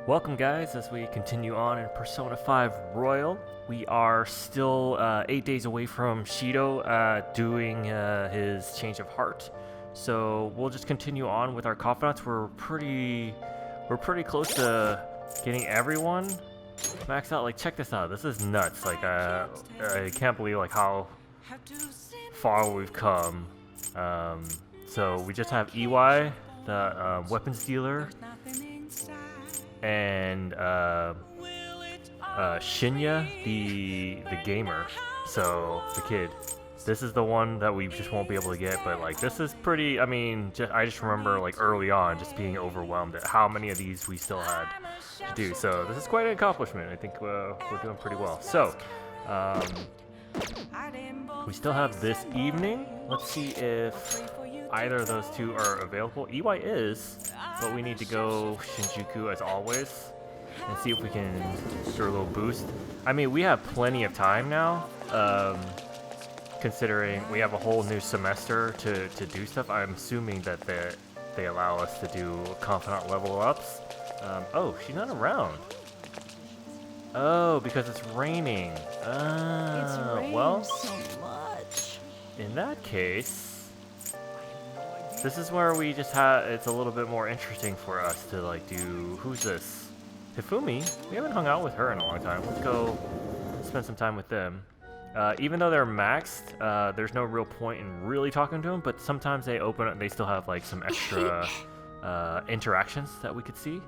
Welcome guys, as we continue on in Persona 5 Royal. We are still 8 days away from Shido doing his change of heart. So we'll just continue on with our confidants. We're pretty close to getting everyone maxed out. Like, check this out. This is nuts. Like, I can't believe like how far we've come. So we just have EY, the weapons dealer, and Shinya, the gamer, so the kid. This is the one that we just won't be able to get, but like this is pretty. I mean, I just remember like early on just being overwhelmed at how many of these we still had to do. So this is quite an accomplishment. I think we're doing pretty well. So we still have this evening. Let's see if either of those two are available. EY is, but we need to go Shinjuku as always and see if we can do a little boost. I mean, we have plenty of time now, considering we have a whole new semester to do stuff. I'm assuming that they allow us to do confidant level ups. Oh, she's not around. Oh, because it's raining. It's raining well, so much. In that case, this is where we just have, it's a little bit more interesting for us to like do, who's this? Hifumi? We haven't hung out with her in a long time. Let's go spend some time with them. Even though they're maxed, there's no real point in really talking to them, but sometimes they open up, they still have like some extra interactions that we could see.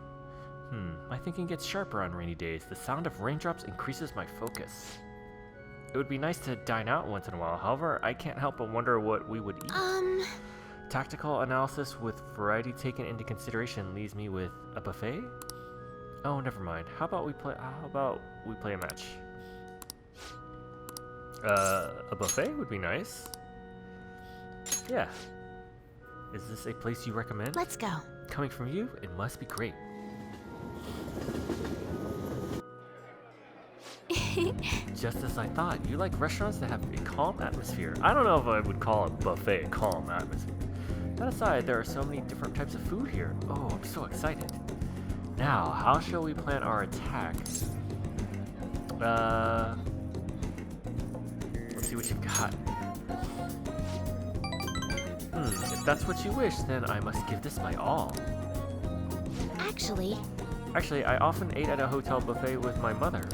My thinking gets sharper on rainy days. The sound of raindrops increases my focus. It would be nice to dine out once in a while. However, I can't help but wonder what we would eat. Tactical analysis with variety taken into consideration leaves me with a buffet? Oh, never mind. How about we play a match? A buffet would be nice. Yeah. Is this a place you recommend? Let's go. Coming from you, it must be great. Just as I thought, you like restaurants that have a calm atmosphere. I don't know if I would call a buffet a calm atmosphere. That aside, there are so many different types of food here. Oh, I'm so excited. Now, how shall we plan our attack? Let's see what you've got. If that's what you wish, then I must give this my all. Actually, I often ate at a hotel buffet with my mother.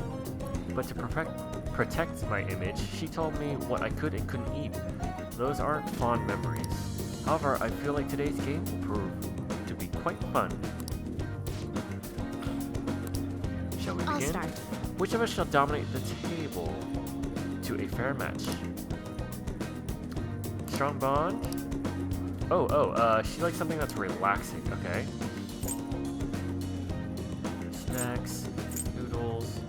But to protect my image, she told me what I could and couldn't eat. Those aren't fond memories. However, I feel like today's game will prove to be quite fun. Shall we begin? I'll start. Which of us shall dominate the table to a fair match? Strong bond? She likes something that's relaxing, okay. Snacks, noodles.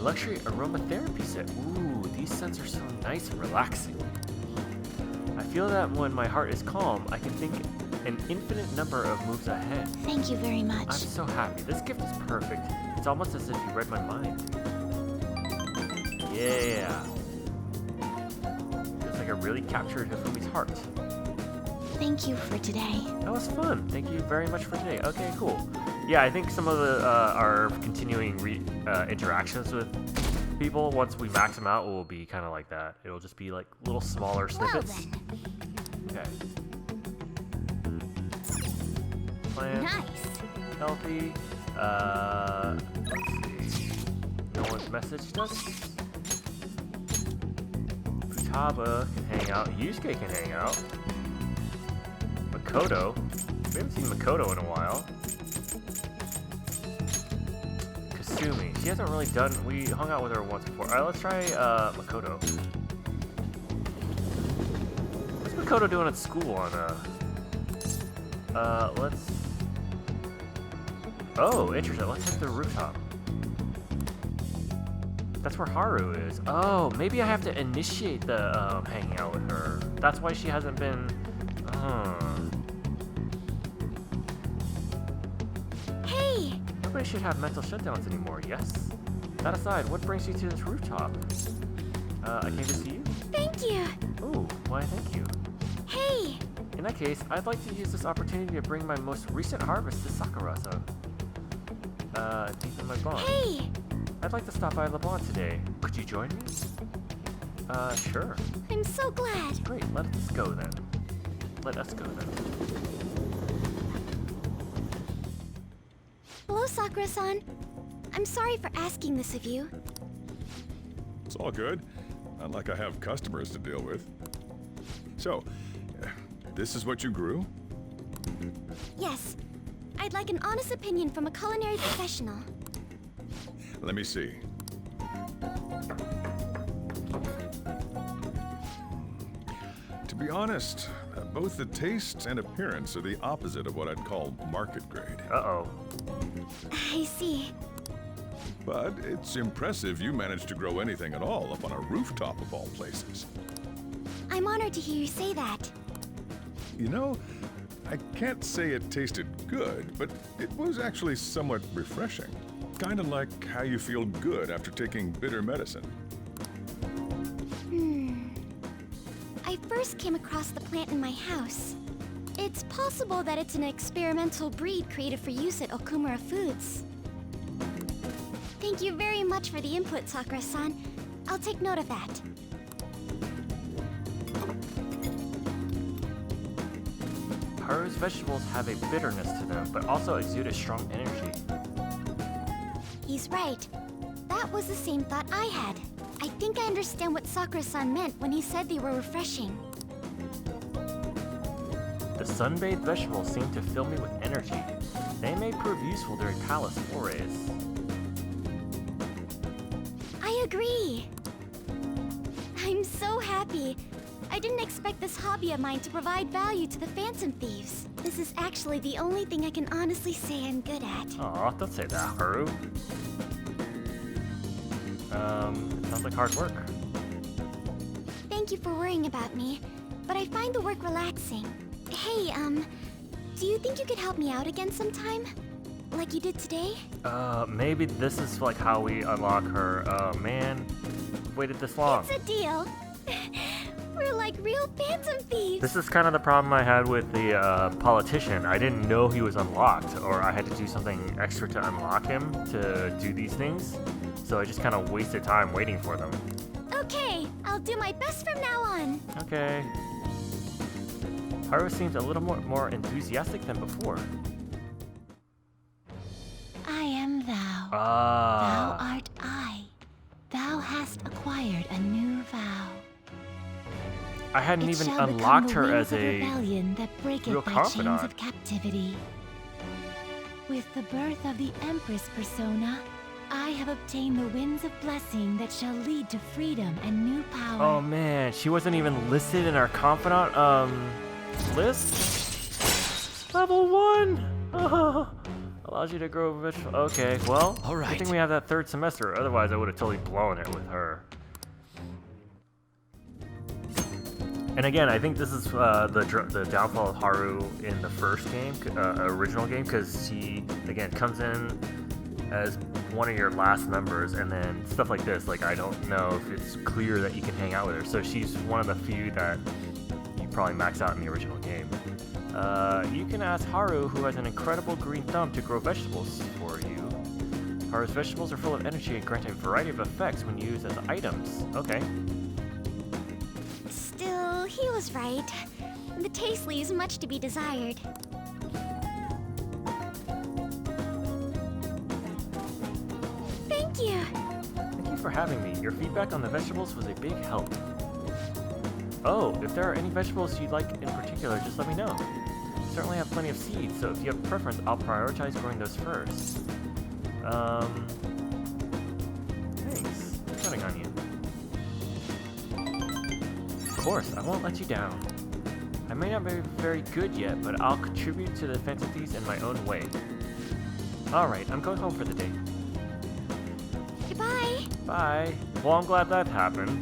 Luxury aromatherapy set. Ooh, these scents are so nice and relaxing. I feel that when my heart is calm, I can think an infinite number of moves ahead. Thank you very much. I'm so happy. This gift is perfect. It's almost as if you read my mind. Yeah. Feels like I really captured Hifumi's heart. Thank you for today. That was fun. Thank you very much for today. Okay, cool. Yeah, I think some of the our continuing interactions with people, once we max them out, will be kind of like that. It'll just be like little smaller snippets. Well, okay. Plan. nice. Healthy. Let's see. No one's messaged us. Futaba can hang out. Yusuke can hang out. Makoto. We haven't seen Makoto in a while. Kasumi. She hasn't really done. We hung out with her once before. Alright, let's try Makoto. What's Makoto doing at school on let's. Oh, interesting. Let's hit the rooftop. That's where Haru is. Oh, maybe I have to initiate the hanging out with her. That's why she hasn't been. Hey! Nobody should have mental shutdowns anymore, yes? That aside, what brings you to this rooftop? I came to see you? Thank you! Ooh, why thank you. Hey! In that case, I'd like to use this opportunity to bring my most recent harvest to Sakura-san. Deepen my bond. Hey! I'd like to stop by Le Bon today. Could you join me? Sure. I'm so glad. Great, let us go then. Hello, Sakura-san. I'm sorry for asking this of you. It's all good. Not like I have customers to deal with. So, this is what you grew? Yes. I'd like an honest opinion from a culinary professional. Let me see. To be honest, both the taste and appearance are the opposite of what I'd call market grade. Uh-oh. I see. But it's impressive you managed to grow anything at all up on a rooftop of all places. I'm honored to hear you say that. You know, I can't say it tasted good, but it was actually somewhat refreshing. Kind of like how you feel good after taking bitter medicine. I first came across the plant in my house. It's possible that it's an experimental breed created for use at Okumura Foods. Thank you very much for the input, Sakura-san. I'll take note of that. Haru's vegetables have a bitterness to them, but also exude a strong energy. He's right. That was the same thought I had. I think I understand what Sakura-san meant when he said they were refreshing. The sun-bathed vegetables seem to fill me with energy. They may prove useful during palace forays. I agree. I'm so happy. I didn't expect this hobby of mine to provide value to the Phantom Thieves. This is actually the only thing I can honestly say I'm good at. Aw, don't say that, Haru. It sounds like hard work. Thank you for worrying about me, but I find the work relaxing. Hey, do you think you could help me out again sometime? Like you did today? Maybe this is like how we unlock her. Man, waited this long. It's a deal. We're like real Phantom Thieves. This is kind of the problem I had with the politician. I didn't know he was unlocked, or I had to do something extra to unlock him to do these things. So I just kind of wasted time waiting for them. Okay, I'll do my best from now on. Okay. Haru seems a little more enthusiastic than before. I am thou. Ah. Thou art I. Thou hast acquired a new vow. I hadn't It even shall become unlocked the her wings as of a rebellion that breaketh real thy confidant. chains of captivity. With the birth of the Empress persona, I have obtained the winds of blessing that shall lead to freedom and new power. Oh man, she wasn't even listed in our confidant list? Level 1! Oh, allows you to grow vegetable. Okay, well, All right. I think we have that third semester, otherwise I would have totally blown it with her. And again, I think this is the downfall of Haru in the first game, original game, because she, again, comes in as one of your last members, and then stuff like this, like I don't know if it's clear that you can hang out with her. So she's one of the few that you probably max out in the original game. You can ask Haru, who has an incredible green thumb, to grow vegetables for you. Haru's vegetables are full of energy and grant a variety of effects when used as items. Okay. Still, he was right. The taste leaves much to be desired. Thank you. Thank you for having me. Your feedback on the vegetables was a big help. Oh, if there are any vegetables you'd like in particular, just let me know. I certainly have plenty of seeds, so if you have a preference, I'll prioritize growing those first. Thanks. I'm counting on you. Of course, I won't let you down. I may not be very good yet, but I'll contribute to the fantasies in my own way. Alright, I'm going home for the day. Goodbye. Bye. Well, I'm glad that happened.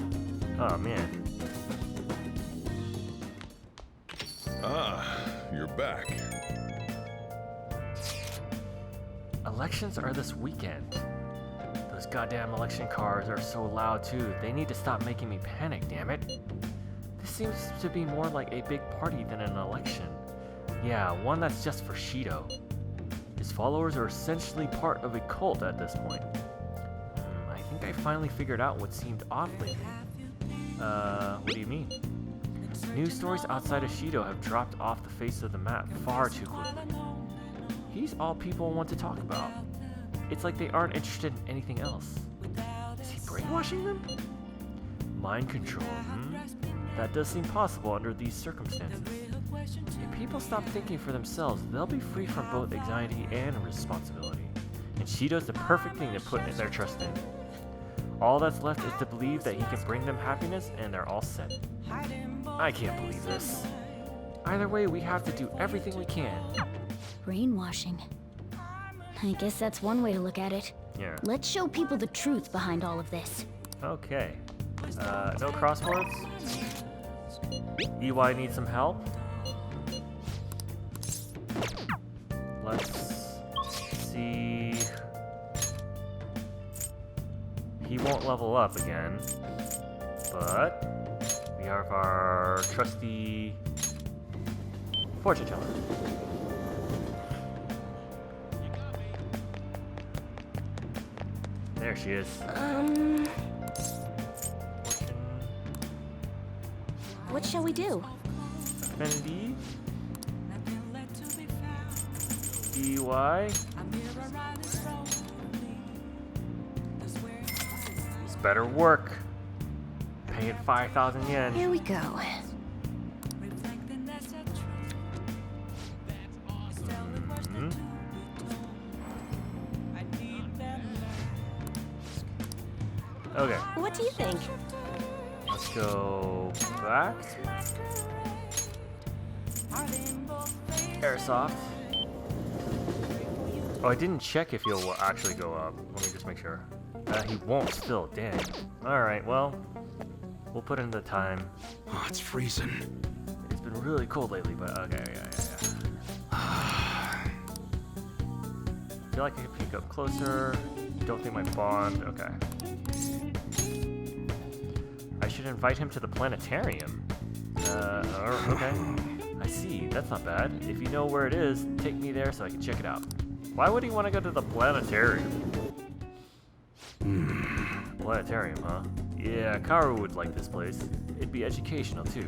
Oh, man. Ah, you're back. Elections are this weekend. Those goddamn election cars are so loud too. They need to stop making me panic, damn it. This seems to be more like a big party than an election. Yeah, one that's just for Shido. His followers are essentially part of a cult at this point. I think I finally figured out what seemed off lately. What do you mean? News stories outside of Shido have dropped off the face of the map far too quickly. He's all people want to talk about. It's like they aren't interested in anything else. Is he brainwashing them? Mind control, That does seem possible under these circumstances. If people stop thinking for themselves, they'll be free from both anxiety and responsibility. And Shido's the perfect thing to put their trust in. All that's left is to believe that he can bring them happiness, and they're all set. I can't believe this. Either way, we have to do everything we can. Brainwashing. I guess that's one way to look at it. Yeah. Let's show people the truth behind all of this. Okay. No crosswords? EY needs some help? Let's see... He won't level up again, but we have our trusty fortune teller. There she is. What shall we do? Affinity. EY. This better work. Paying 5,000 yen. Here we go. Okay. What do you think? Let's go back. Airsoft. Oh, I didn't check if he'll actually go up. Let me just make sure. He won't still, dang. Alright, well, we'll put in the time. Oh, it's freezing. It's been really cold lately, but okay, yeah. I feel like I can peek up closer. Don't think my bond, okay. I should invite him to the planetarium. Okay. I see, that's not bad. If you know where it is, take me there so I can check it out. Why would he want to go to the planetarium? Planetarium, huh? Yeah, Karu would like this place. It'd be educational, too.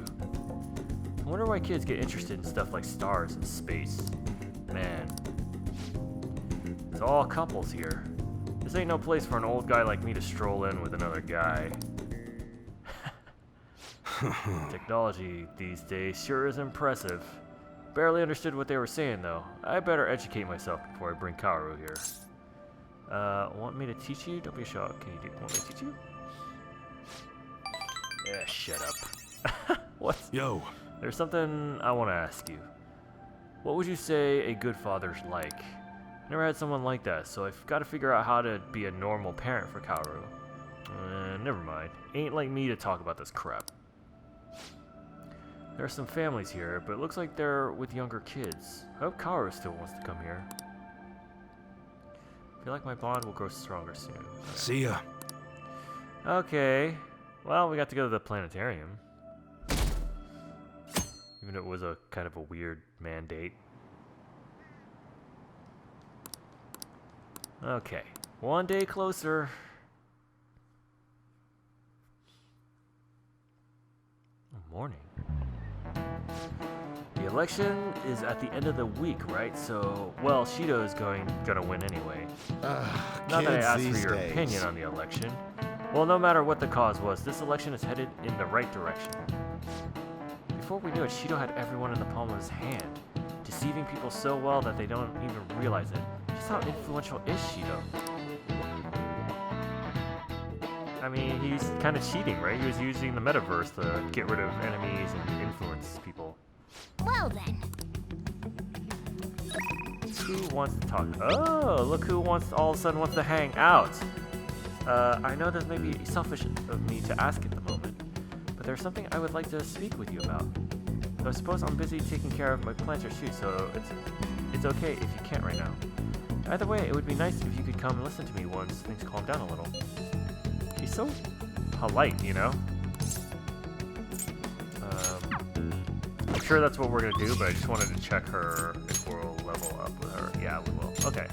I wonder why kids get interested in stuff like stars and space. Man. It's all couples here. This ain't no place for an old guy like me to stroll in with another guy. Technology these days sure is impressive. Barely understood what they were saying, though. I better educate myself before I bring Karu here. Want me to teach you? Don't be shy. Want me to teach you? Yeah, shut up. What? Yo. There's something I want to ask you. What would you say a good father's like? Never had someone like that, so I've got to figure out how to be a normal parent for Karu. Never mind. Ain't like me to talk about this crap. There are some families here, but it looks like they're with younger kids. I hope Karu still wants to come here. I feel like my bond will grow stronger soon. Okay. See ya. Okay. Well, we got to go to the planetarium. Even though it was a kind of a weird mandate. Okay. One day closer. Morning. The election is at the end of the week, right? So, well, Shido is gonna win anyway. Not that I asked for your opinion on the election. Well, no matter what the cause was, this election is headed in the right direction. Before we knew it, Shido had everyone in the palm of his hand, deceiving people so well that they don't even realize it. Just how influential is Shido? I mean, he's kind of cheating, right? He was using the metaverse to get rid of enemies and influence people. Well then. Who wants to talk? Oh, look who all of a sudden wants to hang out. I know this may be selfish of me to ask at the moment, but there's something I would like to speak with you about. But I suppose I'm busy taking care of my planter too, so it's okay if you can't right now. Either way, it would be nice if you could come and listen to me once things calm down a little. He's so polite, you know? sure that's what we're gonna do, but I just wanted to check her if we'll level up with her. Yeah, we will. Okay.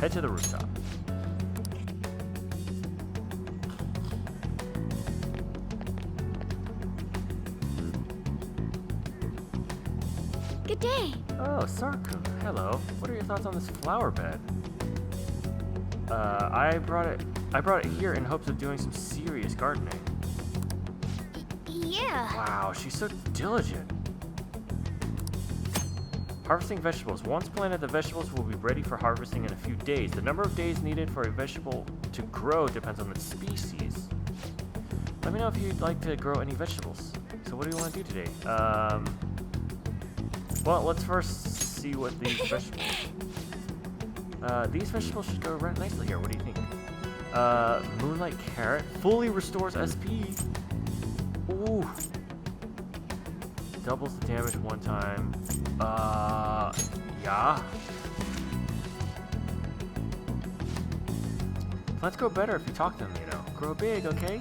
Head to the rooftop. Good day. Oh, Sarku. Hello. What are your thoughts on this flower bed? I brought it here in hopes of doing some serious gardening. Yeah. Wow, she's so diligent. Harvesting vegetables. Once planted, the vegetables will be ready for harvesting in a few days. The number of days needed for a vegetable to grow depends on its species. Let me know if you'd like to grow any vegetables. So what do you want to do today? Well, let's first see what these vegetables... these vegetables should go right nicely here. What do you think? Moonlight carrot. Fully restores SP. Ooh. Doubles the damage one time. Yeah. Plants grow better if you talk to them, you know. Grow big, okay?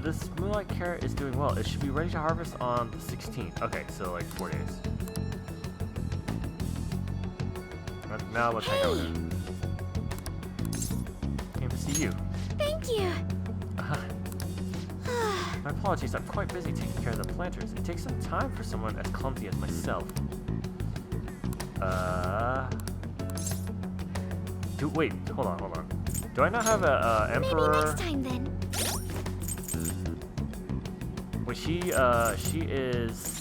This moonlight carrot is doing well. It should be ready to harvest on the 16th. Okay, so like 4 days. Now let's hang out with her. Came to see you. Thank you. My apologies, I'm quite busy taking care of the planters. It takes some time for someone as clumsy as myself. Wait, hold on. Do I not have a emperor? Maybe next time then. Wait, she is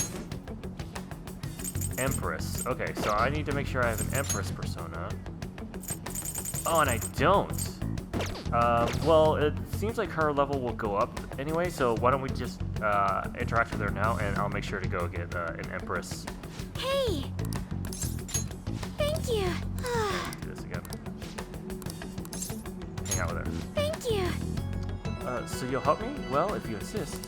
Empress. Okay, so I need to make sure I have an Empress persona. Oh, and I don't. Well, it seems like her level will go up anyway, so why don't we just interact with her now, and I'll make sure to go get an Empress. Hey! Thank you. Do this again. Hang out with her. Thank you. So you'll help me? Well, if you insist.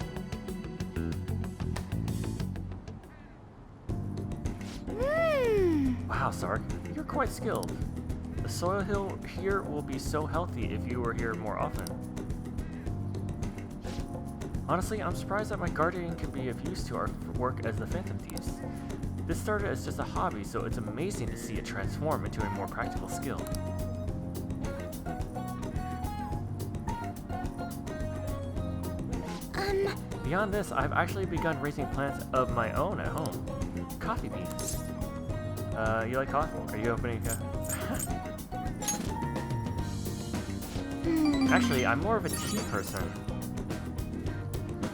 Wow, Sark, you're quite skilled. The soil hill here will be so healthy if you were here more often. Honestly, I'm surprised that my guardian can be of use to our work as the Phantom Thieves. This started as just a hobby, so it's amazing to see it transform into a more practical skill. Beyond this, I've actually begun raising plants of my own at home. Coffee beans. You like coffee? Are you opening a... Actually, I'm more of a tea person.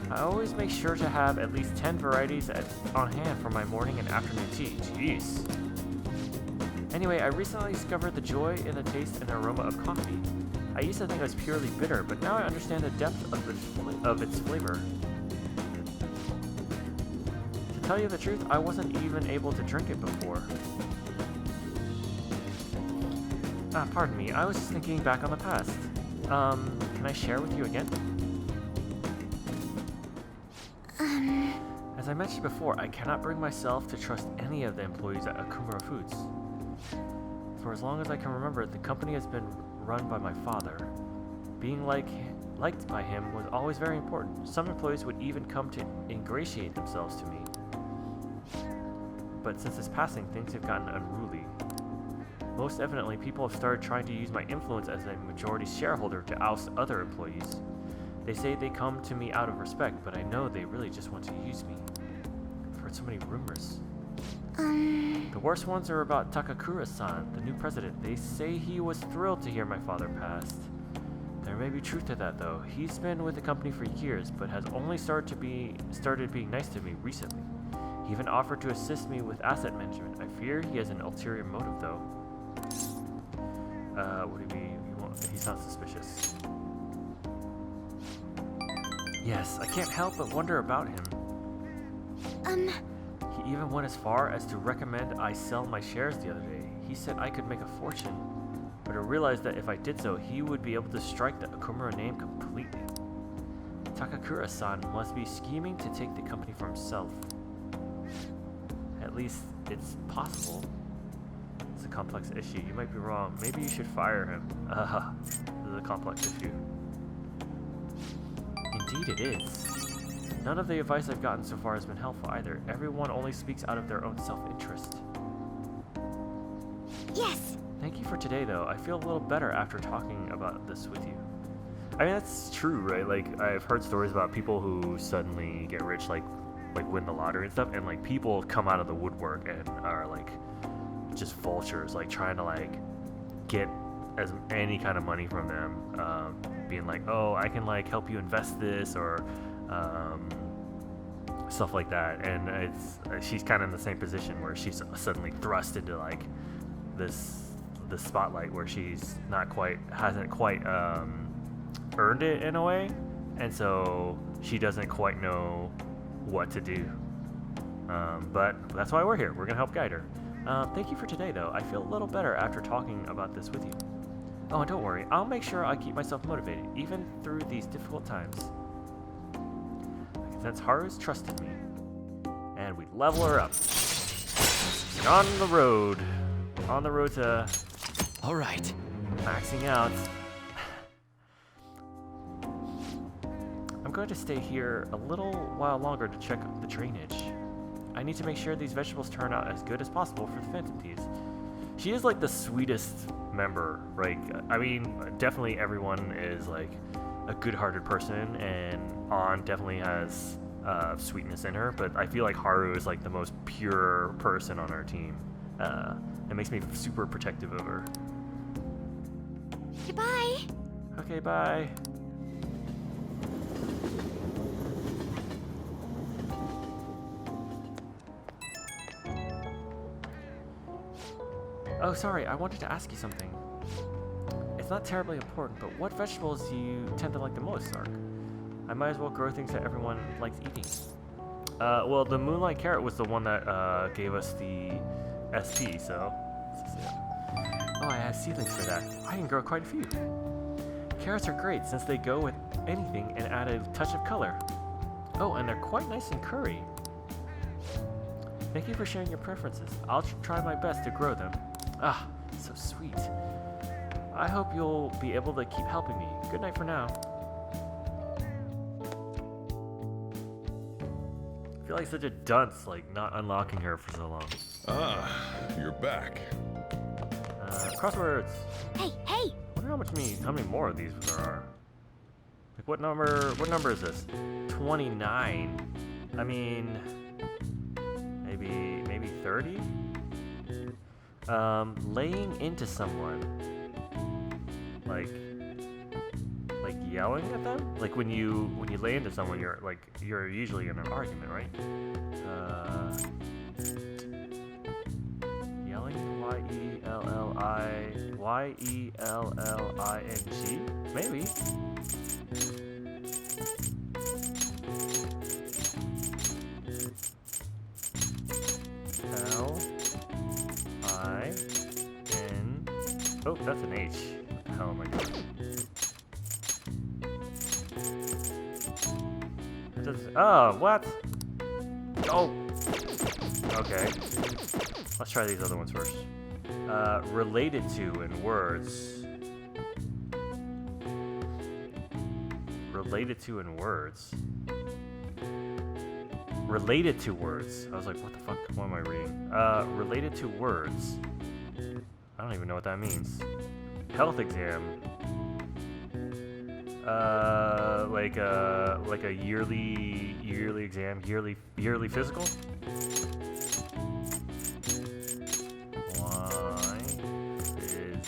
I always make sure to have at least 10 varieties on hand for my morning and afternoon tea. Jeez. Anyway, I recently discovered the joy in the taste and aroma of coffee. I used to think it was purely bitter, but now I understand the depth of its flavor. To tell you the truth, I wasn't even able to drink it before. Pardon me, I was just thinking back on the past. Can I share with you again? As I mentioned before, I cannot bring myself to trust any of the employees at Akumura Foods. For as long as I can remember, the company has been run by my father. Being liked by him was always very important. Some employees would even come to ingratiate themselves to me. But since his passing, things have gotten unruly. Most evidently, people have started trying to use my influence as a majority shareholder to oust other employees. They say they come to me out of respect, but I know they really just want to use me. I've heard so many rumors. The worst ones are about Takakura-san, the new president. They say he was thrilled to hear my father passed. There may be truth to that, though. He's been with the company for years, but has only started being nice to me recently. He even offered to assist me with asset management. I fear he has an ulterior motive, though. What do you mean? He's not suspicious. Yes, I can't help but wonder about him. He even went as far as to recommend I sell my shares the other day. He said I could make a fortune, but I realized that if I did so, he would be able to strike the Akumura name completely. Takakura-san must be scheming to take the company for himself. At least, it's possible. complex issue. You might be wrong. Maybe you should fire him. This is a complex issue. Indeed it is. None of the advice I've gotten so far has been helpful either. Everyone only speaks out of their own self-interest. Yes! Thank you for today, though. I feel a little better after talking about this with you. I mean, that's true, right? Like, I've heard stories about people who suddenly get rich, like win the lottery and stuff, and like people come out of the woodwork and are like just vultures, like trying to like get as any kind of money from them, being like, oh, I can like help you invest this or stuff like that. And she's kind of in the same position where she's suddenly thrust into like this spotlight where she's hasn't quite earned it in a way, and so she doesn't quite know what to do. But that's why we're here. We're gonna help guide her. Thank you for today, though. I feel a little better after talking about this with you. Oh, and don't worry. I'll make sure I keep myself motivated, even through these difficult times. Since Haru's trusted me, and we level her up. And on the road to All right. maxing out. I'm going to stay here a little while longer to check the drainage. I need to make sure these vegetables turn out as good as possible for the Phantom Thieves. She is like the sweetest member, right? I mean, definitely everyone is like a good-hearted person, and An definitely has sweetness in her, but I feel like Haru is like the most pure person on our team. It makes me super protective of her. Goodbye! Okay, bye. Oh, sorry, I wanted to ask you something. It's not terribly important, but what vegetables do you tend to like the most, Sark? I might as well grow things that everyone likes eating. Well, the moonlight carrot was the one that gave us the SP, so... Oh, I have seedlings for that. I can grow quite a few. Carrots are great since they go with anything and add a touch of color. Oh, and they're quite nice in curry. Thank you for sharing your preferences. I'll try my best to grow them. Ah, so sweet. I hope you'll be able to keep helping me. Good night for now. I feel like such a dunce, like not unlocking her for so long. Ah, you're back. Crosswords. Hey! I wonder how many more of these there are. Like what number is this? 29. I mean, maybe 30? Laying into someone. Like yelling at them? Like when you lay into someone, you're usually in an argument, right? Yelling? Y-E-L-L-I-N-G? Maybe. L-I-N... Oh, that's an H. What the hell am I doing? Oh, what? Oh! Okay. Let's try these other ones first. Related to in words. Related to in words. Related to words. I was like, what the fuck? What am I reading? Related to words. I don't even know what that means. Health exam. Like a yearly exam, yearly physical. Why is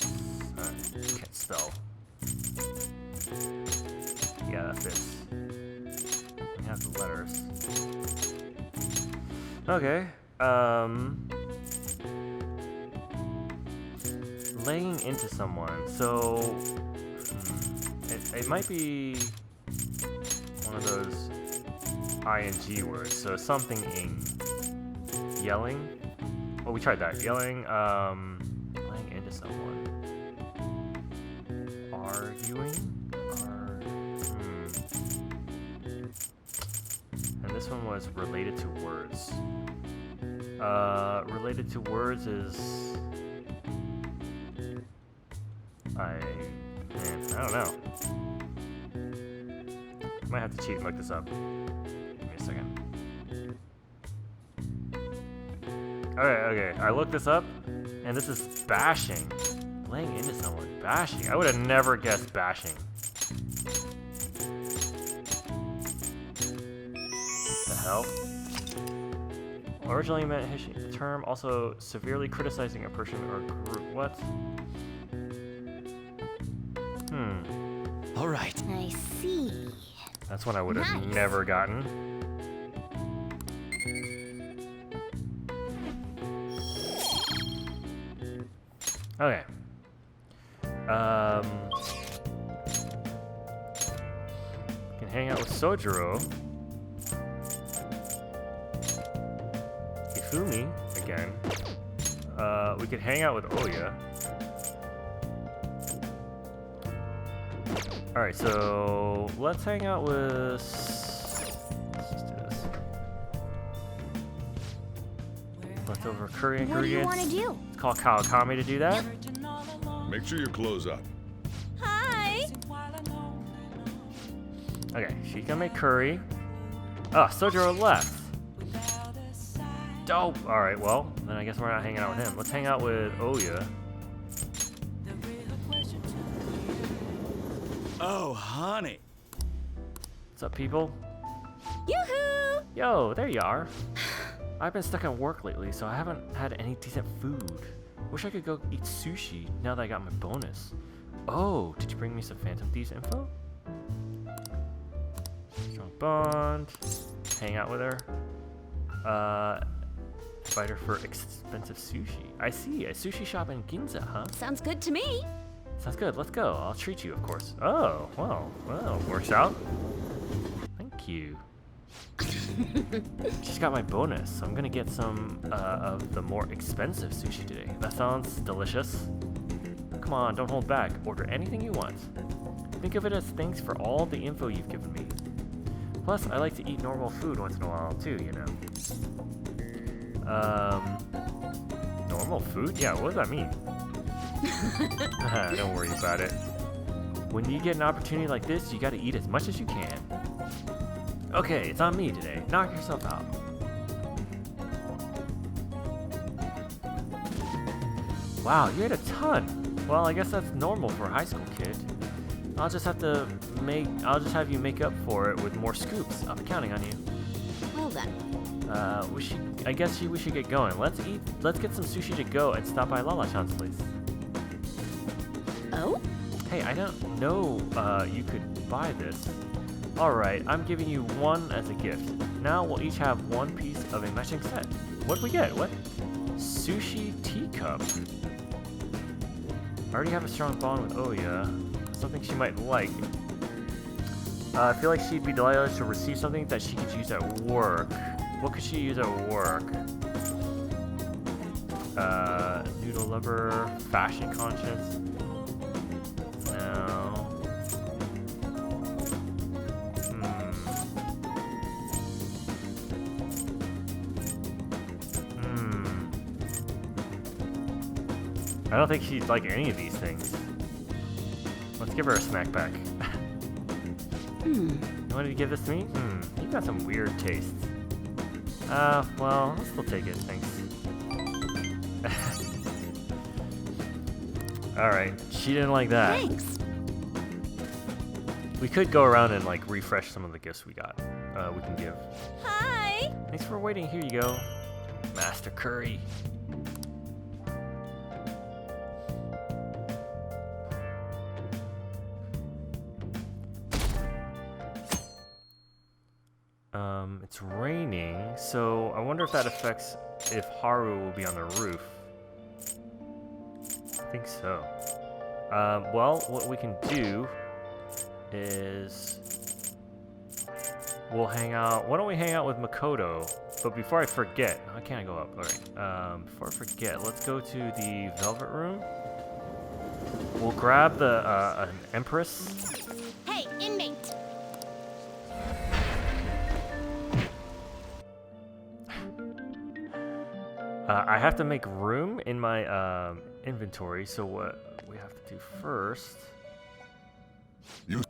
can't spell? Yeah, that fits. We have the letters. Okay. Laying into someone. So. It might be one of those ing words, so something ing. Yelling? Oh, we tried that. Yelling, laying into someone. Arguing? And this one was related to words. Related to words is... Man, I don't know. Might have to cheat and look this up. Give me a second. Okay. I looked this up, and this is bashing. Laying into someone. Bashing. I would have never guessed bashing. The hell? Originally meant the term also severely criticizing a person or group. What? All right. I see. That's one I would have Nice. never gotten. Okay. Can hang out with Sojiro. Ifumi again. We could hang out with Oya. Alright, so let's hang out with. Let's just do this. Leftover curry What do you ingredients. want to do? Let's call Kawakami to do that. Make sure you close up. Hi. Okay, she can make curry. Oh, Sojiro left. Dope. Alright, well, then I guess we're not hanging out with him. Let's hang out with Oya. Oh, honey. What's up, people? Yoo-hoo! Yo, there you are. I've been stuck at work lately, so I haven't had any decent food. Wish I could go eat sushi now that I got my bonus. Oh, did you bring me some Phantom Thieves info? Strong bond. Hang out with her. Invite her for expensive sushi. I see, a sushi shop in Ginza, huh? Sounds good to me. Sounds good, let's go. I'll treat you, of course. Oh, well, works out. Thank you. Just got my bonus, so I'm gonna get some of the more expensive sushi today. That sounds delicious. Come on, don't hold back. Order anything you want. Think of it as thanks for all the info you've given me. Plus, I like to eat normal food once in a while, too, you know. Normal food? Yeah, what does that mean? Don't worry about it. When you get an opportunity like this, you gotta eat as much as you can. Okay, it's on me today. Knock yourself out. Wow, you ate a ton. Well, I guess that's normal for a high school kid. I'll just have you make up for it with more scoops. I'll be counting on you. Well done. I guess we should get going. Let's get some sushi to go and stop by Lala-chan's place. Oh? Hey, I don't know you could buy this. Alright, I'm giving you one as a gift. Now we'll each have one piece of a matching set. What'd we get? What? Sushi teacup. I already have a strong bond with Oya. Something she might like. I feel like she'd be delighted to receive something that she could use at work. What could she use at work? Noodle lover, fashion conscious. No. I don't think she'd like any of these things. Let's give her a snack pack. You wanted to give this to me? You got some weird tastes. Well, I'll still take it, thanks. Alright, she didn't like that. Thanks. We could go around and like refresh some of the gifts we got. We can give. Hi. Thanks for waiting, here you go. Master Curry. It's raining, so I wonder if that affects if Haru will be on the roof. I think so. Well, what we can do is we'll hang out. Why don't we hang out with Makoto? But before I forget, how can I go up? All right. Before I forget, let's go to the Velvet Room. We'll grab the an Empress. Hey, inmate. I have to make room in my inventory, so what we have to do first You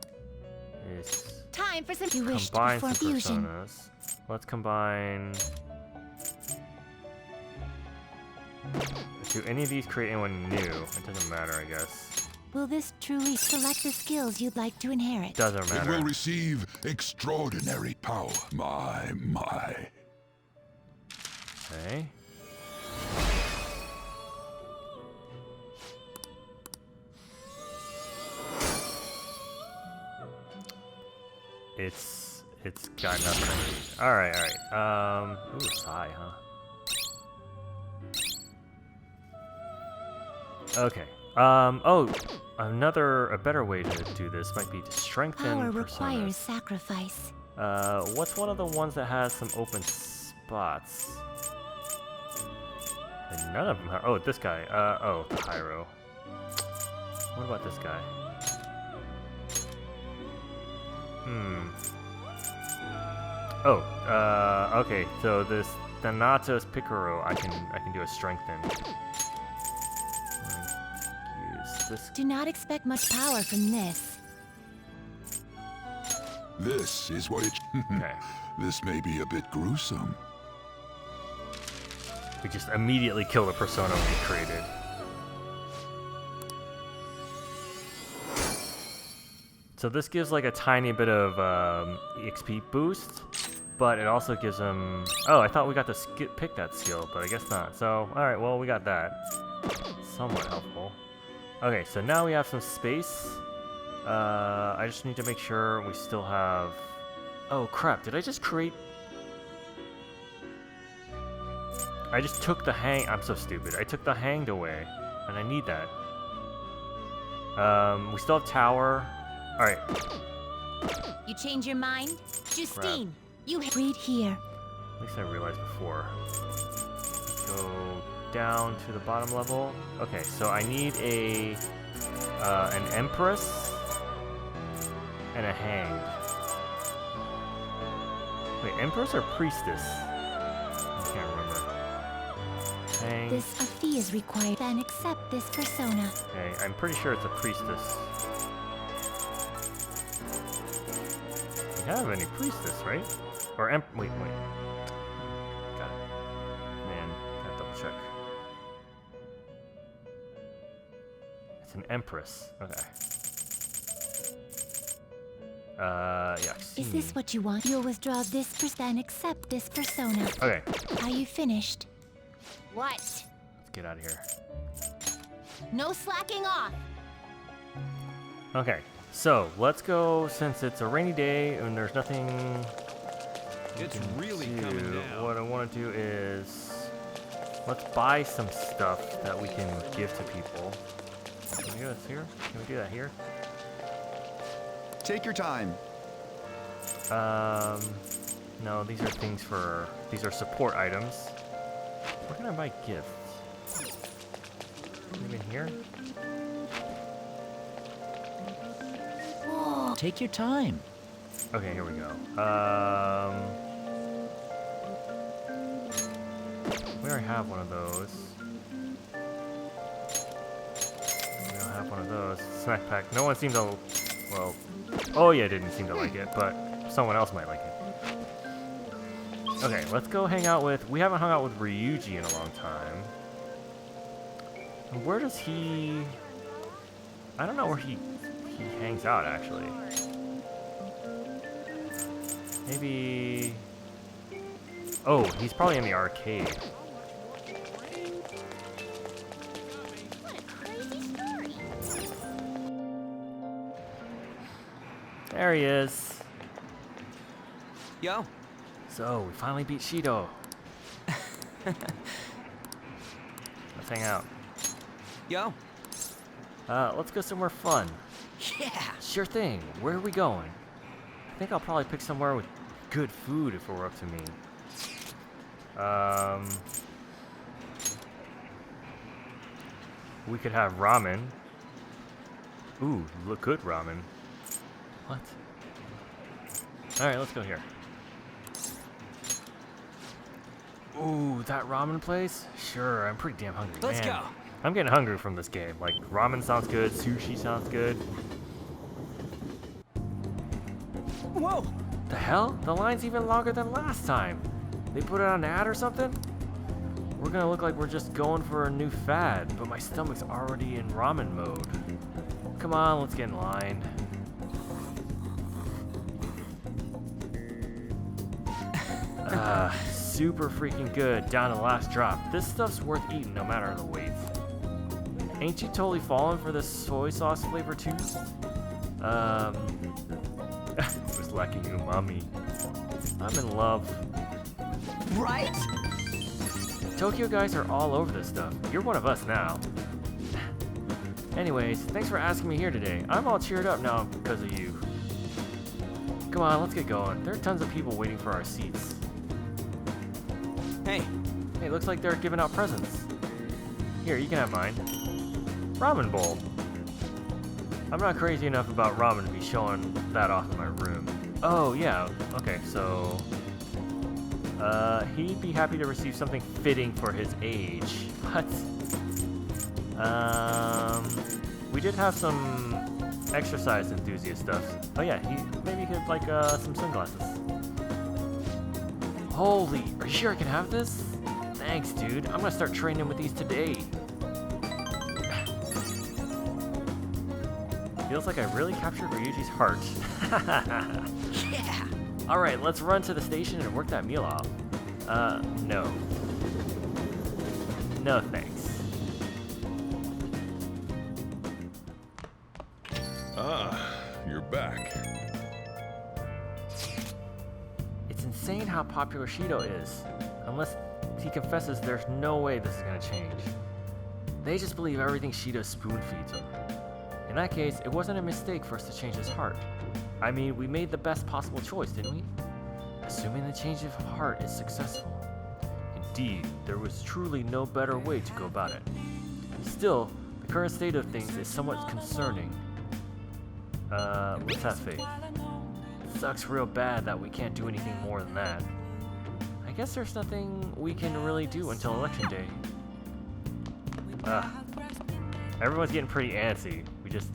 is Time for some. You wish to combine perform some fusion. personas. Let's combine. Do any of these create anyone new? It doesn't matter, I guess. Will this truly select the skills you'd like to inherit? Doesn't It matter. will receive extraordinary power. My. Okay. It's got nothing. All right. Ooh, Psy, huh? Okay. Oh, a better way to do this might be to strengthen Power personas. requires sacrifice. What's one of the ones that has some open spots? And none of them have. Oh, this guy. Oh, the Haru. What about this guy? Oh, okay. So this Thanatos Picaro, I can do a strengthen. Use this. Do not expect much power from this. This is what it. Okay. This may be a bit gruesome. We just immediately kill the persona we created. So this gives like a tiny bit of EXP boost, but it also gives them. Oh, I thought we got to pick that skill, but I guess not. So, all right, well we got that. Somewhat helpful. Okay, so now we have some space. I just need to make sure we still have. Oh crap! Did I just create? I just took the hang. I'm so stupid. I took the hanged away, and I need that. We still have tower. All right. You change your mind? Justine, you read here. At least I realized before. Let's go down to the bottom level. Okay, so I need an empress and a hanged. Wait, empress or priestess? I can't remember. Hanged. This a fee is required. Then accept this persona. Okay, I'm pretty sure it's a priestess. We have any priestess, right? Or wait. Got it. Man, gotta double check. It's an empress. Okay. Yeah. Is this what you want? You'll withdraw this then accept this persona. Okay, Are you finished? What? let's get out of here. No slacking off. Okay, so let's go since it's a rainy day and there's nothing. It's we can really do. coming down. What I want to do is let's buy some stuff that we can give to people. Can we do this here? Can we do that here? Take your time. No, these are support items. Where can I buy gifts? Maybe in here? Whoa. Take your time. Okay, here we go. We already have one of those. We don't have one of those. Snack pack. No one seemed to. Well, Oya didn't seem to like it, but someone else might like it. Okay, let's go hang out with. We haven't hung out with Ryuji in a long time. And where does he? I don't know where he hangs out actually. Maybe. Oh, he's probably in the arcade. What a crazy story. There he is. Yo. So, we finally beat Shido. Let's hang out. Yo. Let's go somewhere fun. Yeah. Sure thing. Where are we going? I think I'll probably pick somewhere with good food if it were up to me. We could have ramen. Ooh, look good ramen. What? Alright, let's go here. Ooh, that ramen place? Sure, I'm pretty damn hungry. Let's Man, go. I'm getting hungry from this game. Like, ramen sounds good, sushi sounds good. Whoa! The hell? The line's even longer than last time. They put it on an ad or something? We're gonna look like we're just going for a new fad, but my stomach's already in ramen mode. Come on, let's get in line. Super freaking good, down to the last drop. This stuff's worth eating no matter the weight. Ain't you totally falling for this soy sauce flavor too? It was lacking umami. I'm in love. Right? Tokyo guys are all over this stuff. You're one of us now. Anyways, thanks for asking me here today. I'm all cheered up now because of you. Come on, let's get going. There are tons of people waiting for our seats. Hey, Hey, looks like they're giving out presents. Here, you can have mine. Ramen bowl. I'm not crazy enough about ramen to be showing that off in my room. Oh, yeah. Okay, so... he'd be happy to receive something fitting for his age. What? We did have some exercise enthusiast stuff. Oh yeah, maybe he could like some sunglasses. Holy, are you sure I can have this? Thanks, dude. I'm gonna start training with these today. Feels like I really captured Ryuji's heart. yeah. Alright, let's run to the station and work that meal off. No. No thanks. Ah, you're back. It's insane how popular Shido is. Unless he confesses, there's no way this is gonna change. They just believe everything Shido spoon feeds them. In that case, it wasn't a mistake for us to change his heart. I mean, we made the best possible choice, didn't we? Assuming the change of heart is successful. Indeed, there was truly no better way to go about it. Still, the current state of things is somewhat concerning. Let's have faith. It sucks real bad that we can't do anything more than that. I guess there's nothing we can really do until election day. Everyone's getting pretty antsy.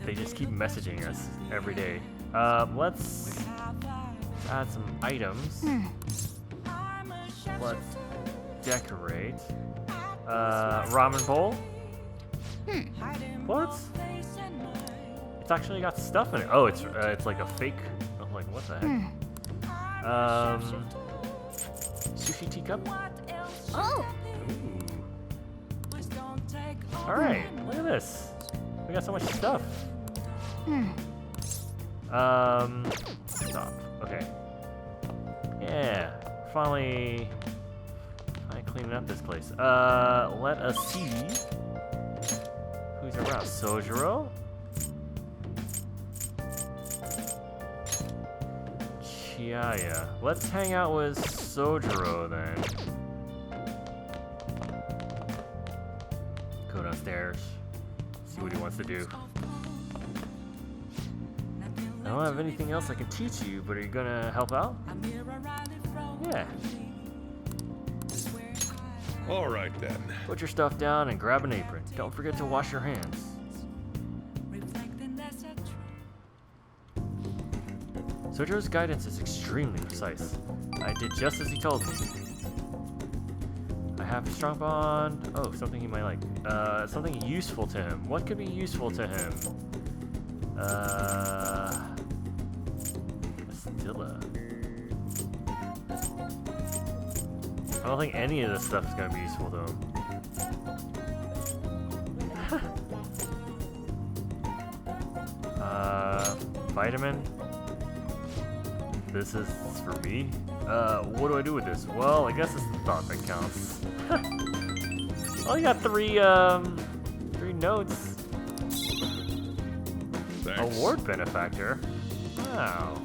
They just keep messaging us every day. Let's add some items. Let's decorate. Ramen bowl. What? It's actually got stuff in it. Oh, it's like a fake. I'm like, what the heck? Sushi teacup. Oh, All right, look at this. We got so much stuff. Stop. Okay. Yeah, finally cleaning up this place. Let us see who's around. Sojiro. Chiaya. Let's hang out with Sojiro then. Go downstairs. See what he wants to do. I don't have anything else I can teach you, but are you gonna help out? Yeah. All right then. Put your stuff down and grab an apron. Don't forget to wash your hands. Sojiro's guidance is extremely precise. I did just as he told me. I have a strong bond. Oh, something he might like. Something useful to him. What could be useful to him? Astilla. I don't think any of this stuff is gonna be useful to him. Vitamin. This is for me. What do I do with this? Well, I guess it's the thought that counts. Oh, you got three notes. Thanks. Award benefactor. Wow.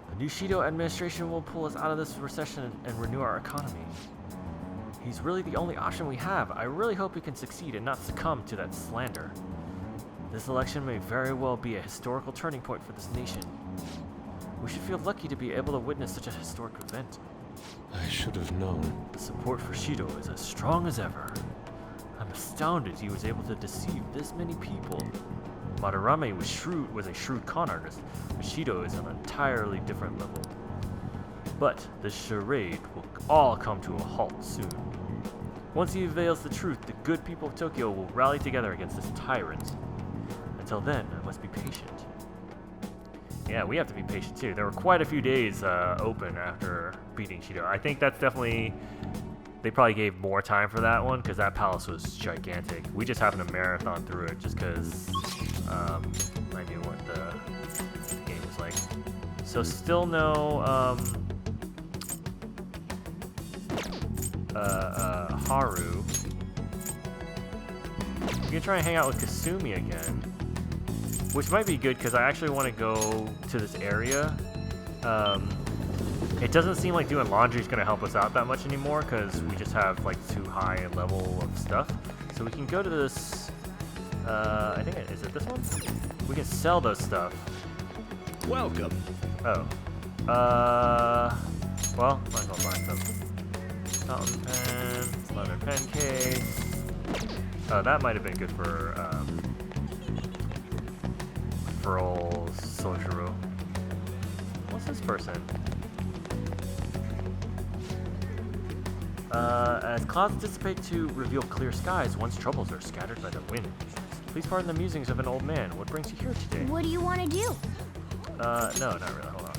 The new Shido administration will pull us out of this recession and renew our economy. He's really the only option we have. I really hope he can succeed and not succumb to that slander. This election may very well be a historical turning point for this nation. We should feel lucky to be able to witness such a historic event. I should have known. The support for Shido is as strong as ever. I'm astounded he was able to deceive this many people. Madarame was a shrewd con artist, but Shido is on an entirely different level. But this charade will all come to a halt soon. Once he unveils the truth, the good people of Tokyo will rally together against this tyrant. Until then, I must be patient. Yeah, we have to be patient too. There were quite a few days open after beating Shido. I think that's definitely... They probably gave more time for that one because that palace was gigantic. We just happened to marathon through it just because I knew what the game was like. So still no Haru. I'm gonna try and hang out with Kasumi again, which might be good because I actually want to go to this area. It doesn't seem like doing laundry is going to help us out that much anymore because we just have like too high a level of stuff. So we can go to this, I think, is it this one? We can sell those stuff. Welcome. Oh. Well, might as well buy some. Fountain pen, leather pen case. Oh, that might have been good for old Sojiro. What's this person? As clouds dissipate to reveal clear skies, one's troubles are scattered by the wind. Please pardon the musings of an old man. What brings you here today? What do you want to do? No, not really. Hold on.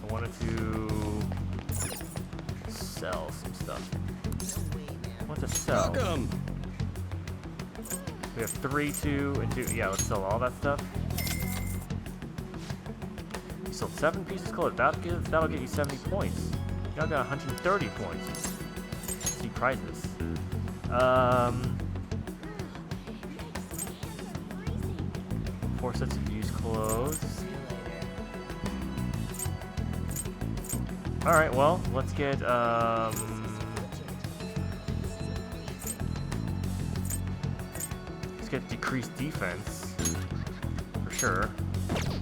I wanted to sell some stuff. I want to sell. Welcome. We have 3, 2, and 2. Yeah, let's sell all that stuff. You sold 7 pieces of clothes. That'll get you 70 points. You now got 130 points. See prizes. 4 sets of used clothes. All right. Well, let's get decreased defense for sure.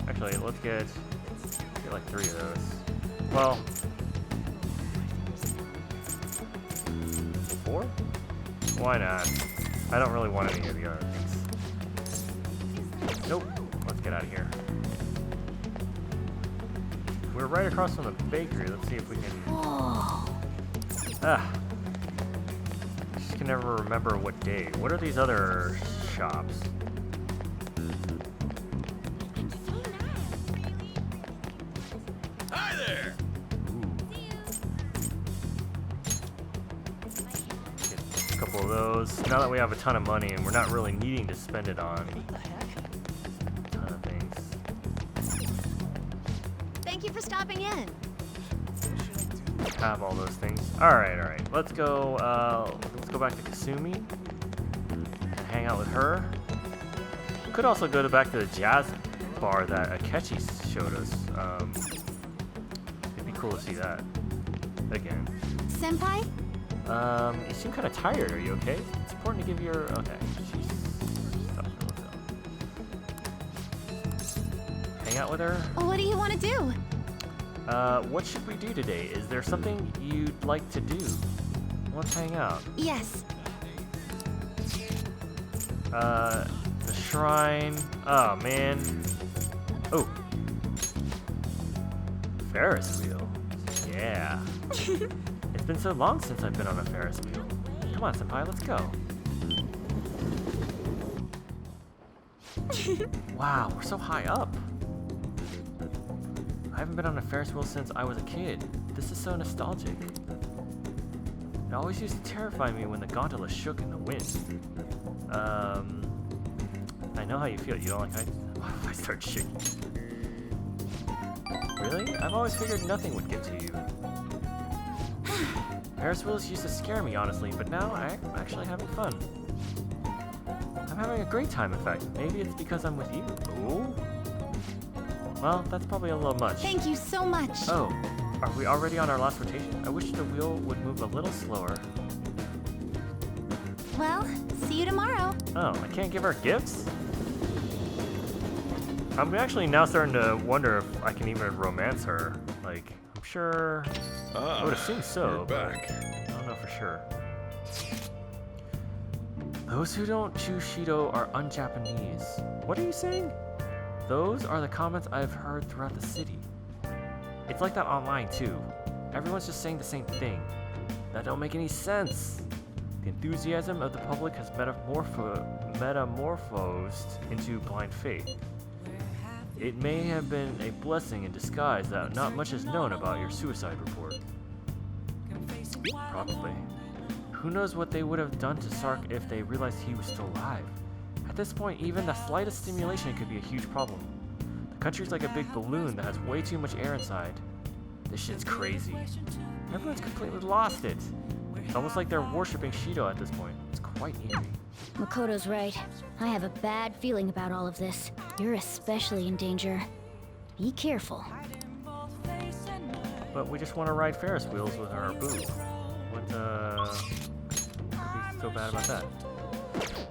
Actually, let's get like 3 of those. Well, 4? Why not? I don't really want any of the other things. Nope. Let's get out of here. We're right across from the bakery. Let's see if we can. Ah. I just can never remember what day. What are these other shops? Hi there. Get a couple of those. Now that we have a ton of money and we're not really needing to spend it on a ton of things. Thank you for stopping in. Have all those things. All right. Let's go back to Kasumi and hang out with her. Could also go back to the jazz bar that Akechi showed us. It'd be cool to see that again. Senpai? You seem kind of tired. Are you okay? It's important to give your... Okay. Hang out with her? What do you want to do? What should we do today? Is there something you'd like to do? Let's hang out. Yes. The shrine. Oh, man. Oh. Ferris wheel. Yeah. It's been so long since I've been on a Ferris wheel. Come on, Senpai, let's go. Wow, we're so high up. I haven't been on a Ferris wheel since I was a kid. This is so nostalgic. It always used to terrify me when the gondola shook in the wind. I know how you feel. You don't like heights? What if I start shaking? Really? I've always figured nothing would get to you. Ferris wheels used to scare me, honestly, but now I'm actually having fun. I'm having a great time, in fact. Maybe it's because I'm with you. Ooh. Well, that's probably a little much. Thank you so much. Oh, are we already on our last rotation? I wish the wheel would move a little slower. Well, see you tomorrow. Oh, I can't give her gifts? I'm actually now starting to wonder if I can even romance her. Like, I'm sure... I would assume so, You're but back. I don't know for sure. Those who don't chew Shido are un-Japanese. What are you saying? Those are the comments I've heard throughout the city. It's like that online too. Everyone's just saying the same thing. That don't make any sense. The enthusiasm of the public has metamorphosed into blind faith. It may have been a blessing in disguise that not much is known about your suicide report. Probably. Who knows what they would have done to Sark if they realized he was still alive. At this point, even the slightest stimulation could be a huge problem. The country's like a big balloon that has way too much air inside. This shit's crazy. Everyone's completely lost it. It's almost like they're worshipping Shido at this point. It's quite eerie. Makoto's right. I have a bad feeling about all of this. You're especially in danger. Be careful. But we just want to ride Ferris wheels with our boo. What, could be so bad about that?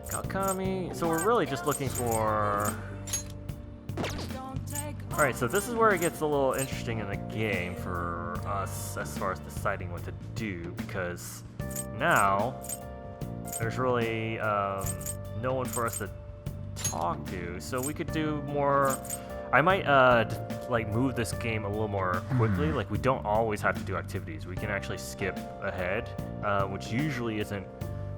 Kakami. So we're really just looking for... Alright, so this is where it gets a little interesting in the game for us as far as deciding what to do, because now there's really no one for us to talk to, so we could do more... I might like move this game a little more quickly. Like, we don't always have to do activities. We can actually skip ahead, which usually isn't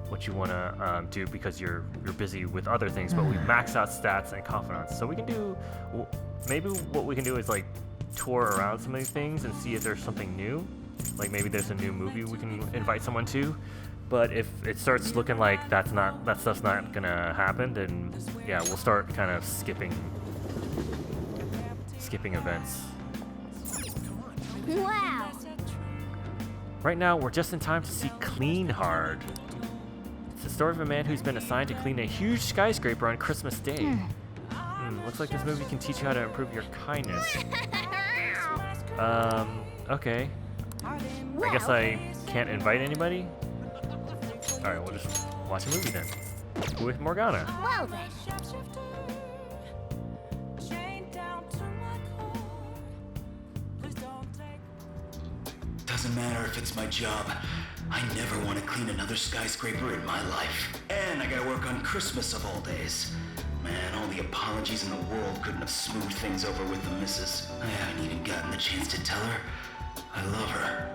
what you want to do because you're busy with other things, but we max out stats and confidence. So we can do, maybe what we can do is like tour around some of these things and see if there's something new. Like maybe there's a new movie we can invite someone to. But if it starts looking like that stuff's not gonna happen, then yeah, we'll start kind of skipping events. Wow! Right now, we're just in time to see Clean Hard. It's the story of a man who's been assigned to clean a huge skyscraper on Christmas Day. Looks like this movie can teach you how to improve your kindness. Okay. I guess I can't invite anybody? Alright, we'll just watch a movie then. With Morgana. Well then. Doesn't matter if it's my job. I never want to clean another skyscraper in my life. And I gotta work on Christmas of all days. Man, all the apologies in the world couldn't have smoothed things over with the missus. I haven't even gotten the chance to tell her I love her.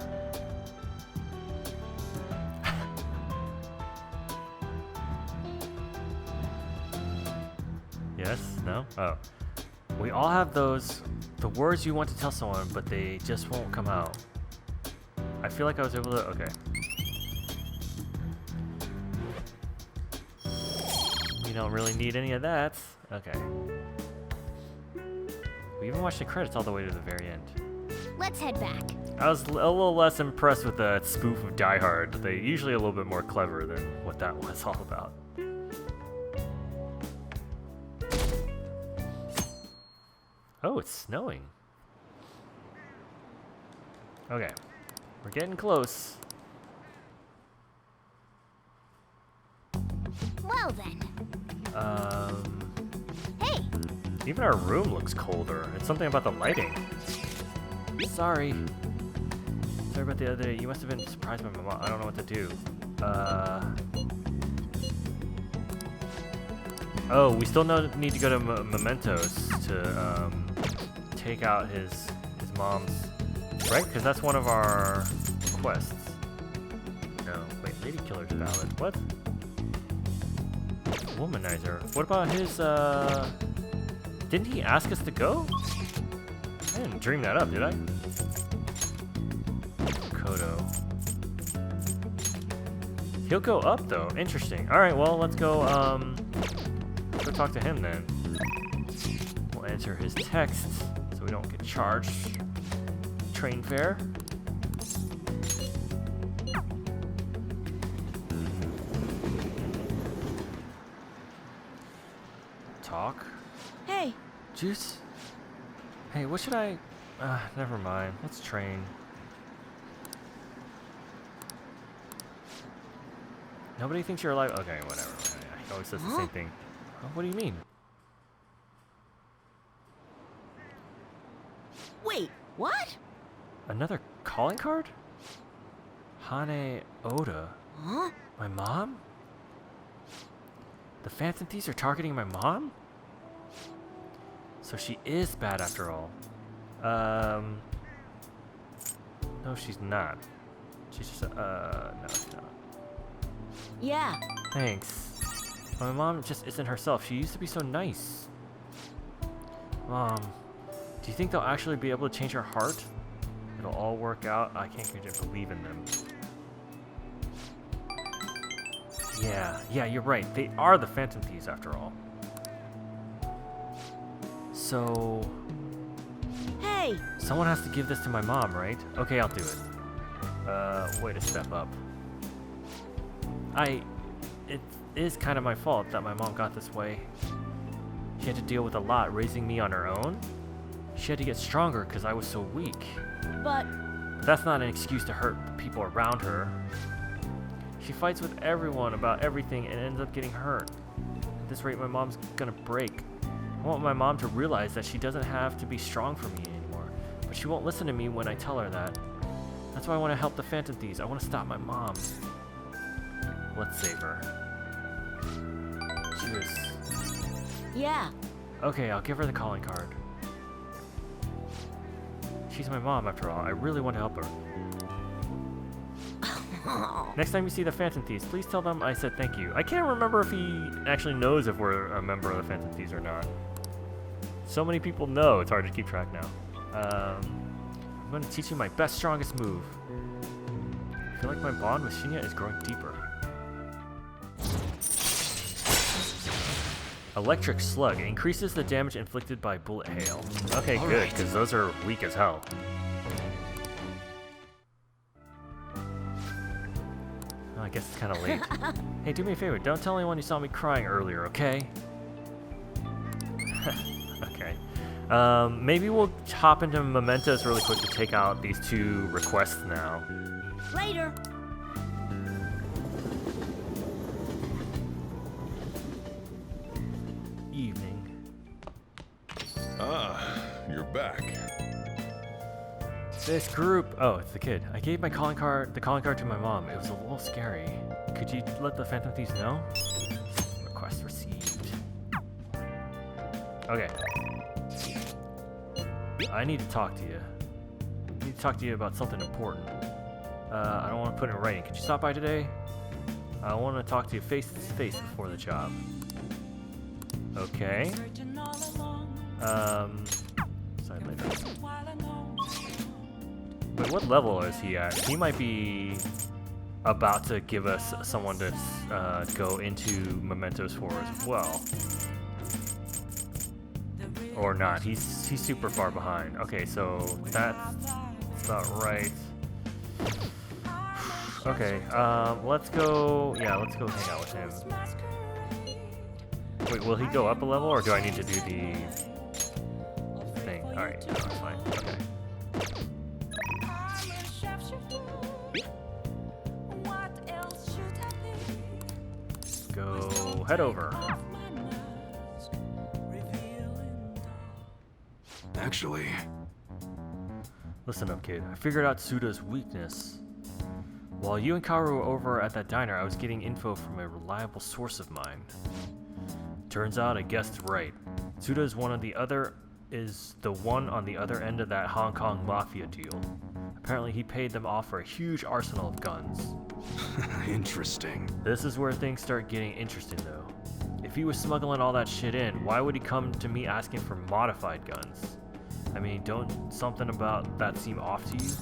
Yes? No? Oh. We all have those, the words you want to tell someone, but they just won't come out. I feel like I was able to, okay. You don't really need any of that. Okay. We even watched the credits all the way to the very end. Let's head back. I was a little less impressed with the spoof of Die Hard. They're usually a little bit more clever than what that was all about. Oh, it's snowing. Okay. We're getting close. Well then. Hey! Even our room looks colder. It's something about the lighting. Sorry. Sorry about the other day. You must have been surprised by my mom. I don't know what to do. Oh, we still need to go to Mementos to take out his mom's, right? Because that's one of our quests. No, wait, Lady Killer's valid. What? Womanizer. What about his? Didn't he ask us to go? I didn't dream that up, did I? Kodo. He'll go up though. Interesting. All right, well, let's go. Let's go talk to him then. We'll answer his text so we don't get charged train fare. Talk. Hey. Juice. Hey, what should I? Never mind. Let's train. Nobody thinks you're alive. Okay, whatever. He always says the same thing. What do you mean? What? Another calling card? Hane Oda. Huh? My mom? The Phantom Thieves are targeting my mom? So she is bad after all. No, she's not. She's just, no, she's not. Yeah. Thanks. My mom just isn't herself. She used to be so nice. Mom, do you think they'll actually be able to change her heart? It'll all work out. I can't even believe in them. Yeah, you're right. They are the Phantom Thieves after all. So... Hey! someone has to give this to my mom, right? Okay, I'll do it. Way to step up. It is kind of my fault that my mom got this way. She had to deal with a lot raising me on her own. She had to get stronger because I was so weak. But That's not an excuse to hurt the people around her. She fights with everyone about everything and ends up getting hurt. At this rate, my mom's gonna break. I want my mom to realize that she doesn't have to be strong for me anymore, but she won't listen to me when I tell her that. That's why I want to help the Phantom Thieves. I want to stop my mom. Let's save her. She was... yeah. Okay, I'll give her the calling card. She's my mom, after all. I really want to help her. Next time you see the Phantom Thieves, please tell them I said thank you. I can't remember if he actually knows if we're a member of the Phantom Thieves or not. So many people know, it's hard to keep track now. I'm going to teach you my best, strongest move. I feel like my bond with Shinya is growing deeper. Electric Slug increases the damage inflicted by bullet hail. Okay, good, because those are weak as hell. Oh, I guess it's kind of late. Hey, do me a favor. Don't tell anyone you saw me crying earlier, okay? Okay. Maybe we'll hop into Mementos really quick to take out these two requests now. Later. Evening. Ah, you're back. This group... Oh, it's the kid. I gave the calling card to my mom. It was a little scary. Could you let the Phantom Thieves know? Request received. Okay. I need to talk to you. I need to talk to you about something important. I don't want to put it in writing. Could you stop by today? I want to talk to you face to face before the job. Okay. Sorry, later. Wait, what level is he at? He might be about to give us someone to go into Mementos for as well. Or not. He's super far behind. Okay, so that's not right. Okay, let's go... Yeah, let's go hang out with him. Wait, will he go up a level, or do I need to do the thing? Alright, no, that's fine. Okay. Go head over. Actually, Listen up, kid. I figured out Suda's weakness. While you and Kaoru were over at that diner, I was getting info from a reliable source of mine. Turns out I guessed right. Suda is the one on the other end of that Hong Kong mafia deal. Apparently he paid them off for a huge arsenal of guns. Interesting. This is where things start getting interesting though. If he was smuggling all that shit in, why would he come to me asking for modified guns? I mean, don't something about that seem off to you?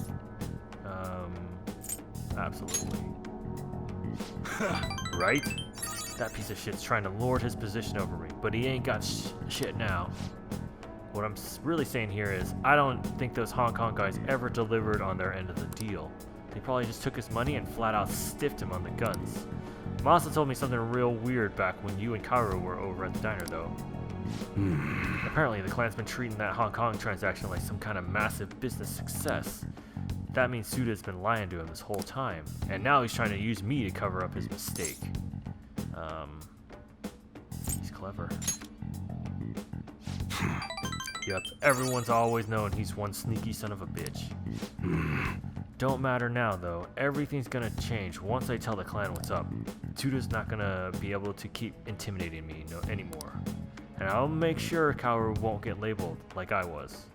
Absolutely. Right? That piece of shit's trying to lord his position over me, but he ain't got shit now. What I'm really saying here is, I don't think those Hong Kong guys ever delivered on their end of the deal. They probably just took his money and flat out stiffed him on the guns. Masa told me something real weird back when you and Kaoru were over at the diner though. Apparently the clan's been treating that Hong Kong transaction like some kind of massive business success. That means Suda's been lying to him this whole time, and now he's trying to use me to cover up his mistake. He's clever. Yep, everyone's always known he's one sneaky son of a bitch. Don't matter now, though. Everything's gonna change once I tell the clan what's up. Tuda's not gonna be able to keep intimidating me anymore. And I'll make sure Kaoru won't get labeled like I was.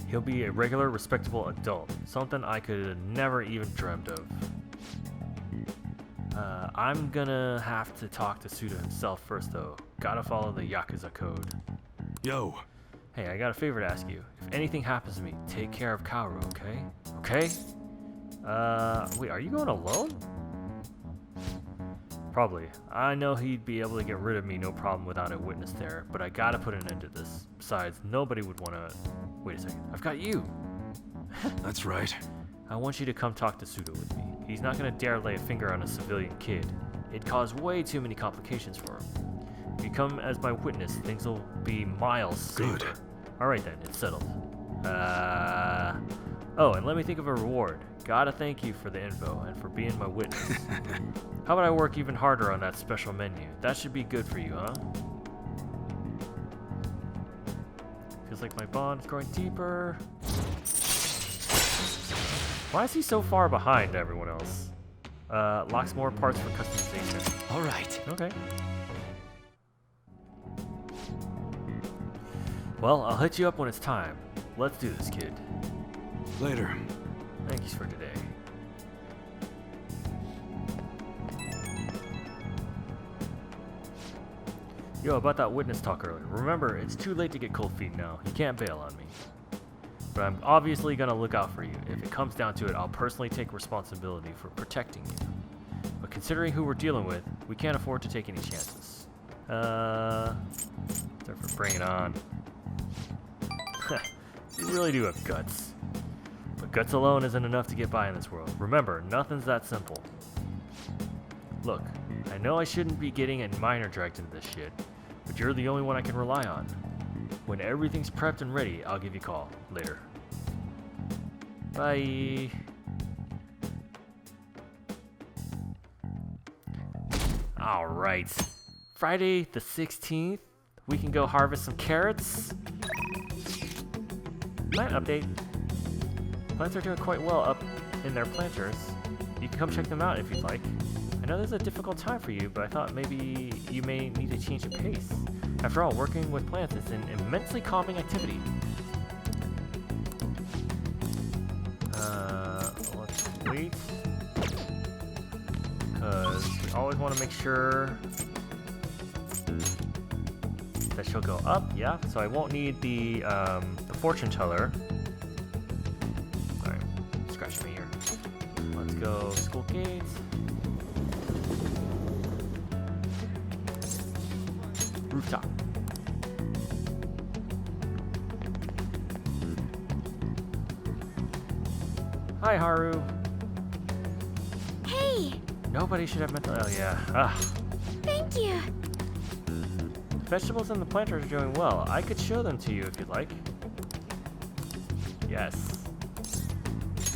He'll be a regular, respectable adult. Something I could have never even dreamt of. I'm gonna have to talk to Suda himself first, though. Gotta follow the Yakuza code. Yo, Hey, I got a favor to ask you. If anything happens to me, take care of Kaoru, okay? Okay? Wait, are you going alone? Probably. I know he'd be able to get rid of me no problem without a witness there, but I gotta put an end to this. Besides, nobody would wanna... Wait a second, I've got you! that's right. I want you to come talk to Suda with me. He's not gonna dare lay a finger on a civilian kid. It'd cause way too many complications for him. If you come as my witness, things will be miles safer. Good. Alright then, it's settled. Oh, and let me think of a reward. Gotta thank you for the info and for being my witness. How about I work even harder on that special menu? That should be good for you, huh? Feels like my bond is growing deeper. Why is he so far behind everyone else? Locks more parts for customization. All right. Okay. Well, I'll hit you up when it's time. Let's do this, kid. Later. Thanks for today. Yo, about that witness talk earlier. Remember, it's too late to get cold feet now. You can't bail on me. But I'm obviously gonna look out for you. If it comes down to it, I'll personally take responsibility for protecting you. But considering who we're dealing with, we can't afford to take any chances. Therefore, bring it on. You really do have guts. But guts alone isn't enough to get by in this world. Remember, nothing's that simple. Look, I know I shouldn't be getting a minor dragged into this shit, but you're the only one I can rely on. When everything's prepped and ready, I'll give you a call. Later. Bye. Alright. Friday the 16th, we can go harvest some carrots. Plant update. Plants are doing quite well up in their planters. You can come check them out if you'd like. I know this is a difficult time for you, but I thought maybe you may need a change of pace. After all, working with plants is an immensely calming activity. Let's wait. Because we always want to make sure that she'll go up, yeah. So I won't need the fortune teller. Alright, scratch me here. Let's go school gates. Rooftop. Hi, Haru. Hey, Nobody should have mental. Oh yeah. Ah. thank you. The vegetables in the planters are doing well. I could show them to you if you'd like. Yes.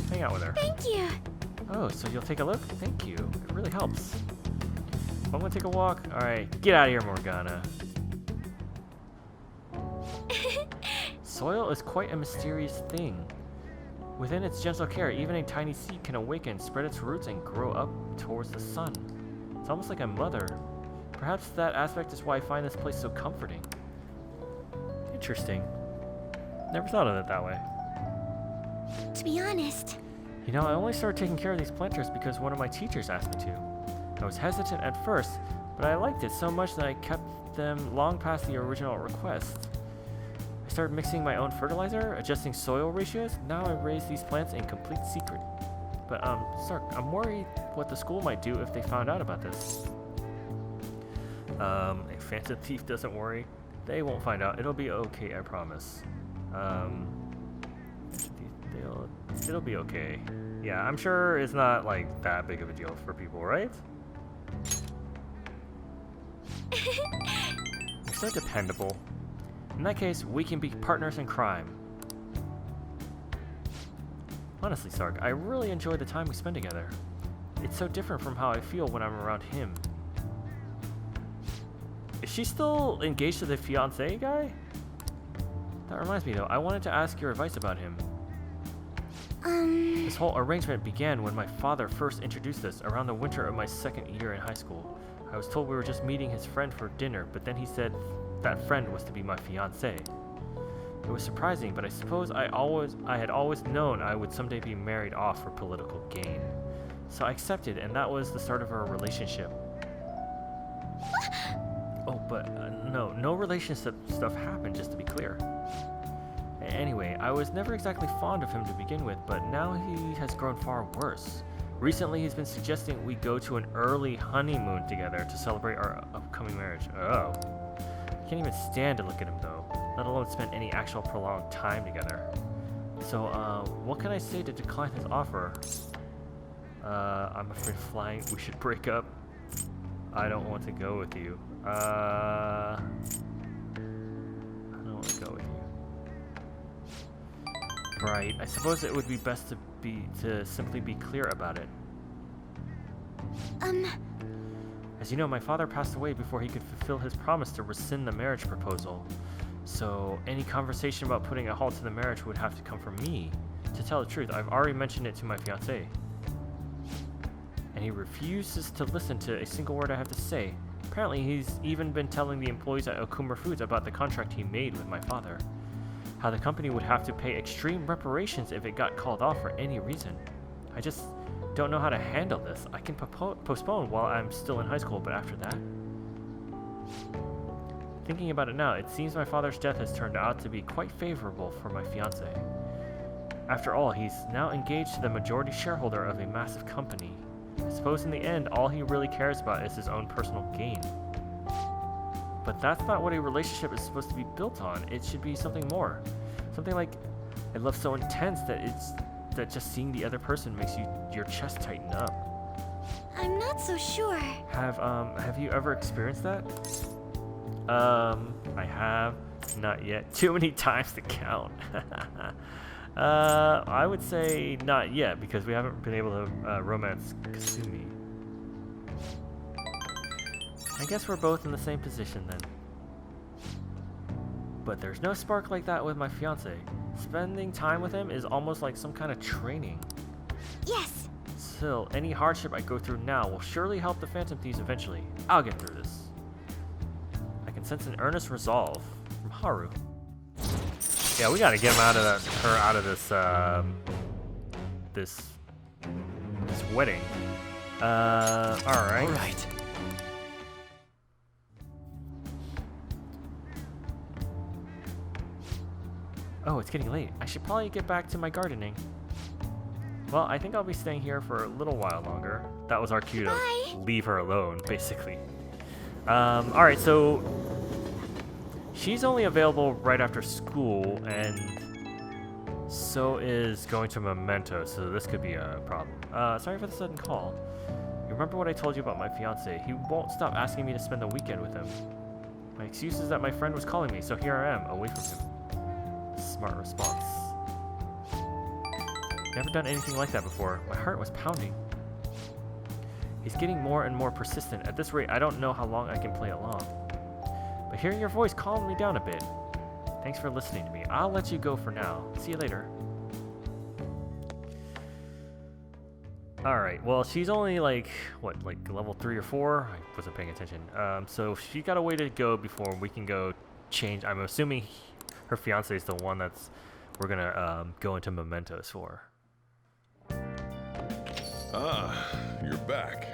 Hang out with her. Thank you. Oh, so you'll take a look? Thank you. It really helps. I'm gonna take a walk. Alright, get out of here, Morgana. Soil is quite a mysterious thing. Within its gentle care, even a tiny seed can awaken, spread its roots, and grow up towards the sun. It's almost like a mother. Perhaps that aspect is why I find this place so comforting. Interesting. Never thought of it that way. To be honest, You know, I only started taking care of these planters because one of my teachers asked me to. I was hesitant at first, but I liked it so much that I kept them long past the original request. I started mixing my own fertilizer, adjusting soil ratios. Now I raise these plants in complete secret. But, Sark, I'm worried what the school might do if they found out about this. A phantom thief doesn't worry. They won't find out. It'll be okay, I promise. It'll be okay. Yeah, I'm sure it's not, like, that big of a deal for people, right? You're so dependable. In that case, we can be partners in crime. Honestly, Sark, I really enjoy the time we spend together. It's so different from how I feel when I'm around him. Is she still engaged to the fiancé guy? That reminds me though, I wanted to ask your advice about him. This whole arrangement began when my father first introduced us around the winter of my second year in high school. I was told we were just meeting his friend for dinner, but then he said that friend was to be my fiancée. It was surprising, but I suppose I had always known I would someday be married off for political gain. So I accepted, and that was the start of our relationship. Oh, but no relationship stuff happened, just to be clear. Anyway, I was never exactly fond of him to begin with, but now he has grown far worse. Recently, he's been suggesting we go to an early honeymoon together to celebrate our upcoming marriage. Oh. I can't even stand to look at him though, let alone spend any actual prolonged time together. So, what can I say to decline his offer? I'm afraid of flying. We should break up. I don't want to go with you. I don't want to go with you. Right. I suppose it would be best to simply be clear about it. As you know, my father passed away before he could fulfill his promise to rescind the marriage proposal. So any conversation about putting a halt to the marriage would have to come from me. To tell the truth, I've already mentioned it to my fiancé. And he refuses to listen to a single word I have to say. Apparently, he's even been telling the employees at Okuma Foods about the contract he made with my father. How the company would have to pay extreme reparations if it got called off for any reason. I just don't know how to handle this. I can postpone while I'm still in high school, but after that? Thinking about it now, it seems my father's death has turned out to be quite favorable for my fiancé. After all, he's now engaged to the majority shareholder of a massive company. I suppose in the end, all he really cares about is his own personal gain. But that's not what a relationship is supposed to be built on. It should be something more. Something like a love so intense that just seeing the other person makes your chest tighten up. I'm not so sure. Have you ever experienced that? I have not yet. Too many times to count. I would say not yet because we haven't been able to romance Kasumi. I guess we're both in the same position then. But there's no spark like that with my fiancé. Spending time with him is almost like some kind of training. Yes. Still, any hardship I go through now will surely help the Phantom Thieves eventually. I'll get through this. I can sense an earnest resolve from Haru. Yeah, we gotta get him out of her out of this this wedding. All right. All right. Oh, it's getting late. I should probably get back to my gardening. Well, I think I'll be staying here for a little while longer. That was our cue to leave her alone, basically. Alright, so she's only available right after school, and so is going to Memento, so this could be a problem. Sorry for the sudden call. You remember what I told you about my fiancé? He won't stop asking me to spend the weekend with him. My excuse is that my friend was calling me, so here I am, away from him. Smart response. Never done anything like that before. My heart was pounding. He's getting more and more persistent. At this rate, I don't know how long I can play along. But hearing your voice calmed me down a bit. Thanks for listening to me. I'll let you go for now. See you later. Alright, well, she's only like level 3 or 4? I wasn't paying attention. So she got a way to go before we can go change. I'm assuming her fiance is the one that's we're gonna go into mementos for. Ah, you're back.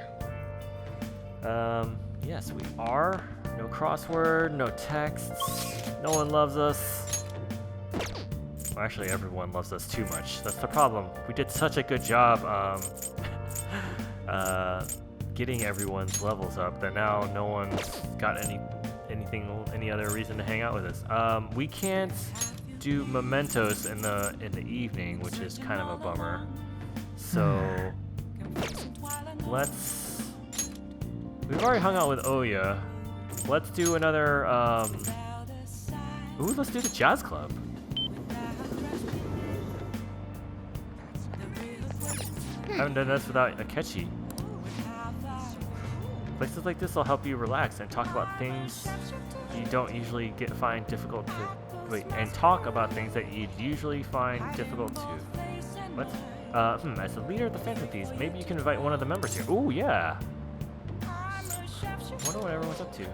Yes, we are. No crossword, no texts. No one loves us. Well, actually, everyone loves us too much. That's the problem. We did such a good job getting everyone's levels up that now no one's got any other reason to hang out with us. We can't do mementos in the evening, which is kind of a bummer. So we've already hung out with Oya. Let's do another let's do the jazz club. I haven't done this without Akechi. Places like this will help you relax and talk about things you don't usually find difficult to wait, and talk about things that you'd usually find difficult to. What? As the leader of the Phantom Thieves, maybe you can invite one of the members here. Ooh, yeah. Wonder what everyone's up to.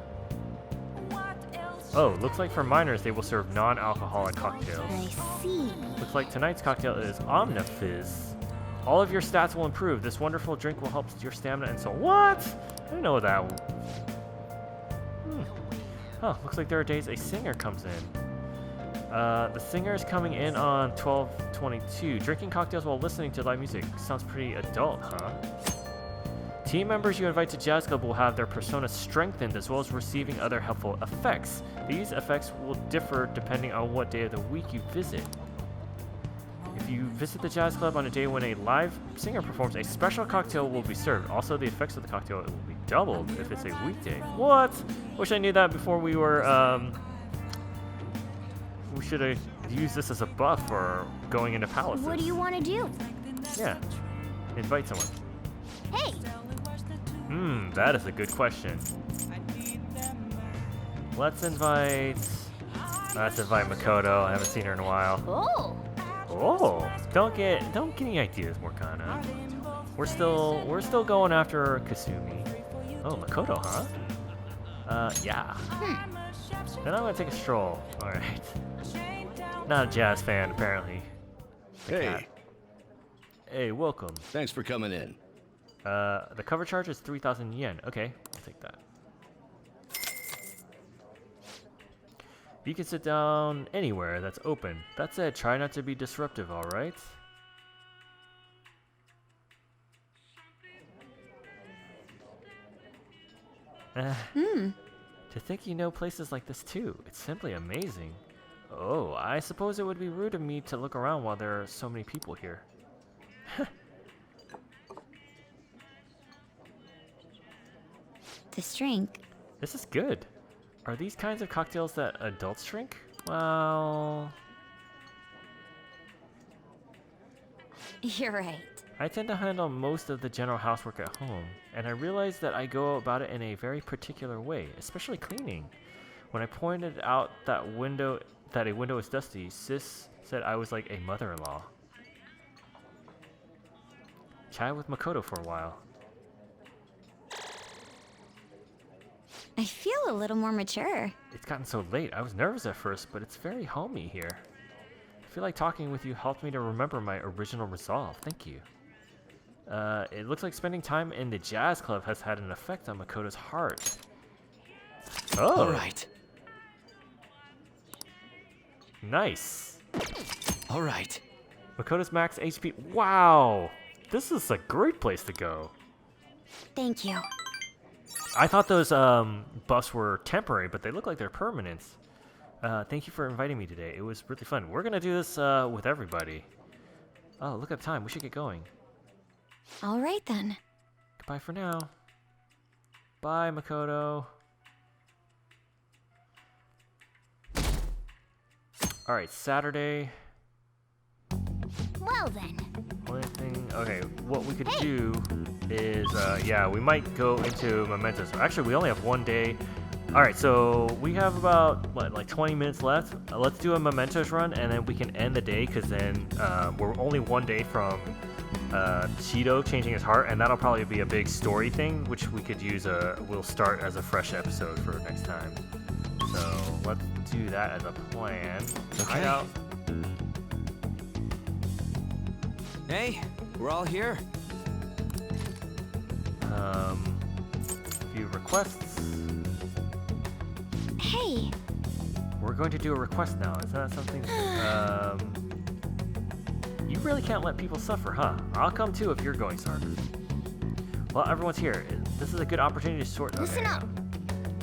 Oh, looks like for minors they will serve non-alcoholic cocktails. I see. Looks like tonight's cocktail is Omnifizz. All of your stats will improve. This wonderful drink will help your stamina and soul. What? I didn't know that. Huh, looks like there are days a singer comes in. The singer is coming in on 12/22. Drinking cocktails while listening to live music. Sounds pretty adult, huh? Team members you invite to Jazz Club will have their persona strengthened as well as receiving other helpful effects. These effects will differ depending on what day of the week you visit. If you visit the Jazz Club on a day when a live singer performs, a special cocktail will be served. Also, the effects of the cocktail will be doubled if it's a weekday. What? Wish I knew that before we were, we should have used this as a buff for going into palaces. What do you want to do? Yeah. Invite someone. Hey! That is a good question. Let's invite Makoto. I haven't seen her in a while. Oh! Oh, don't get any ideas, Morgana. We're still going after Kasumi. Oh, Makoto, huh? Yeah. Then I'm gonna take a stroll. All right. Not a jazz fan, apparently. The Hey. cat. Hey, welcome. Thanks for coming in. The cover charge is 3,000 yen. Okay, I'll take that. You can sit down anywhere that's open. That said, try not to be disruptive, alright? To think you know places like this too. It's simply amazing. Oh, I suppose it would be rude of me to look around while there are so many people here. This drink. This is good. Are these kinds of cocktails that adults drink? Well... You're right. I tend to handle most of the general housework at home, and I realize that I go about it in a very particular way, especially cleaning. When I pointed out that a window is dusty, Sis said I was like a mother-in-law. Chatted with Makoto for a while. I feel a little more mature. It's gotten so late. I was nervous at first, but it's very homey here. I feel like talking with you helped me to remember my original resolve. Thank you. It looks like spending time in the jazz club has had an effect on Makoto's heart. Oh! All right. Nice. All right. Makoto's max HP. Wow! This is a great place to go. Thank you. I thought those buffs were temporary, but they look like they're permanent. Thank you for inviting me today. It was really fun. We're gonna do this with everybody. Oh, look at the time. We should get going. All right then. Goodbye for now. Bye, Makoto. Alright, Saturday. Well then. Only thing. Okay, what we could do is, yeah, we might go into Mementos. Actually, we only have one day. Alright, so we have about, what, like 20 minutes left? Let's do a Mementos run, and then we can end the day, because then we're only one day from Cheeto changing his heart, and that'll probably be a big story thing, which we could use, we'll start as a fresh episode for next time. So, let's do that as a plan. Okay. Hideout. Hey, we're all here. Few requests. Hey. We're going to do a request now. Is that something? You really can't let people suffer, huh? I'll come too if you're going, Sarge. Well, everyone's here. This is a good opportunity to sort. Listen up.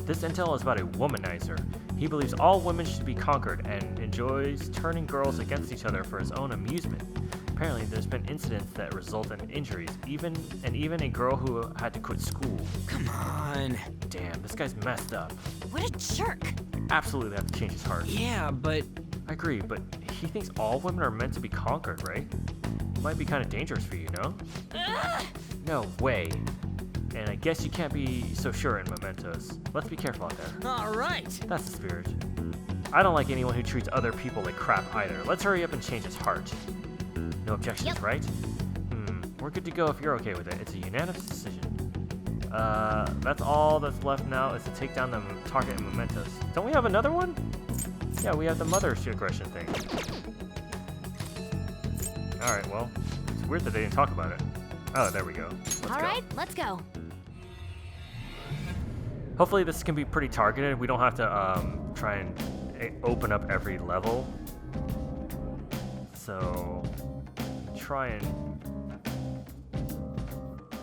This intel is about a womanizer. He believes all women should be conquered and enjoys turning girls against each other for his own amusement. Apparently, there's been incidents that result in injuries, even a girl who had to quit school. Come on. Damn, this guy's messed up. What a jerk. Absolutely have to change his heart. Yeah, but I agree, but he thinks all women are meant to be conquered, right? Might be kind of dangerous for you, no? No way. And I guess you can't be so sure in Mementos. Let's be careful out there. all right. That's the spirit. I don't like anyone who treats other people like crap either. Let's hurry up and change his heart. No objections, Yep. right? We're good to go if you're okay with it. It's a unanimous decision. That's all that's left now is to take down the target and mementos. Don't we have another one? Yeah, we have the mother aggression thing. Alright, well, it's weird that they didn't talk about it. Oh, there we go. Let's go. Alright, let's go. Hopefully this can be pretty targeted. We don't have to try and open up every level. So, try and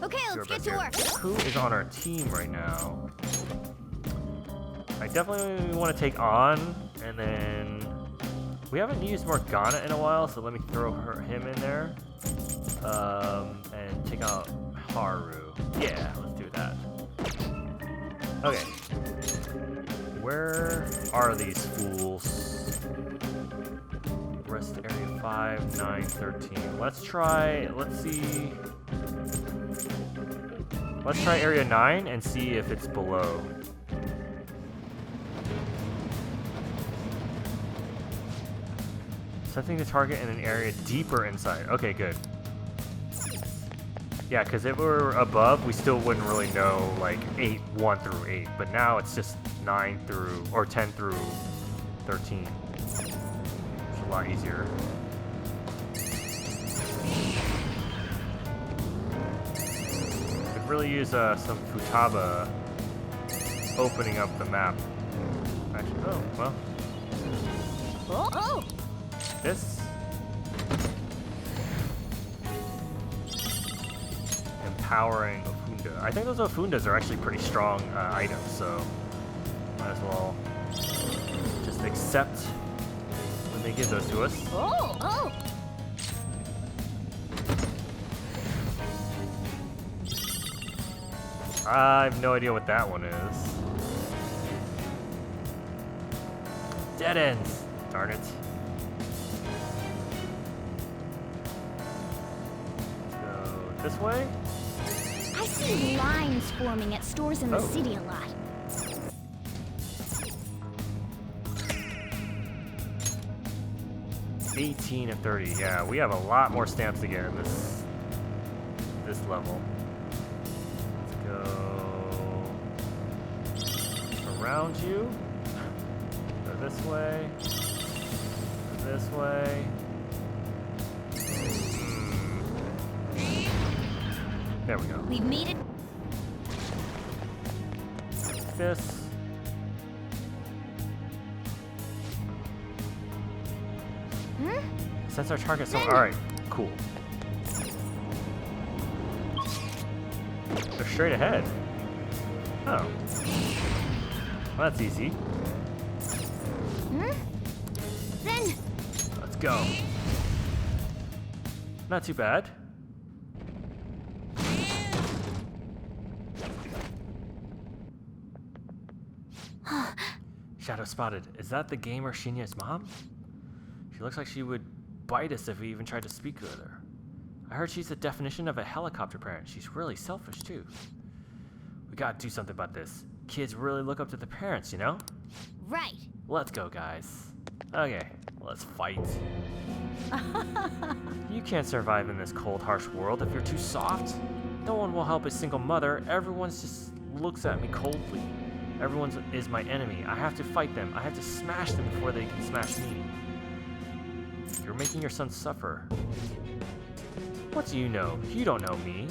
Okay, do our let's get best to here. work. Who is on our team right now? I definitely want to take on, and then we haven't used Morgana in a while, so let me throw him in there, and take out Haru. Yeah, let's do that. Okay, where are these fools? Rest area 5, 9, 13. Let's see. Let's try area 9 and see if it's below. Setting the target in an area deeper inside. Okay, good. Yeah, because if we were above, we still wouldn't really know, like, 1 through 8. But now it's just 9 through, or 10 through 13. It's a lot easier. Could really use some Futaba opening up the map. Actually, oh, well. Oh! This. Empowering Ofunda. I think those Ofundas are actually pretty strong items, so might as well just accept when they give those to us. Oh! Oh! I have no idea what that one is. Dead ends! Darn it. Let's go this way. I see lines forming at stores in the Oh. city a lot. $18 and $30. Yeah, we have a lot more stamps to get in this level. Let's go around you. Go this way. Go this way. There we go. We've made it. This. Sense our target. So, all right, cool. They're straight ahead. Oh, well, that's easy. Then Let's go. Not too bad. Shadow spotted. Is that the gamer Shinya's mom? She looks like she would bite us if we even tried to speak with her. I heard she's the definition of a helicopter parent. She's really selfish, too. We gotta do something about this. Kids really look up to the parents, you know? right. Let's go, guys. Okay, let's fight. You can't survive in this cold, harsh world if you're too soft. No one will help a single mother. Everyone just looks at me coldly. Everyone is my enemy. I have to fight them. I have to smash them before they can smash me. You're making your son suffer. What do you know? You don't know me.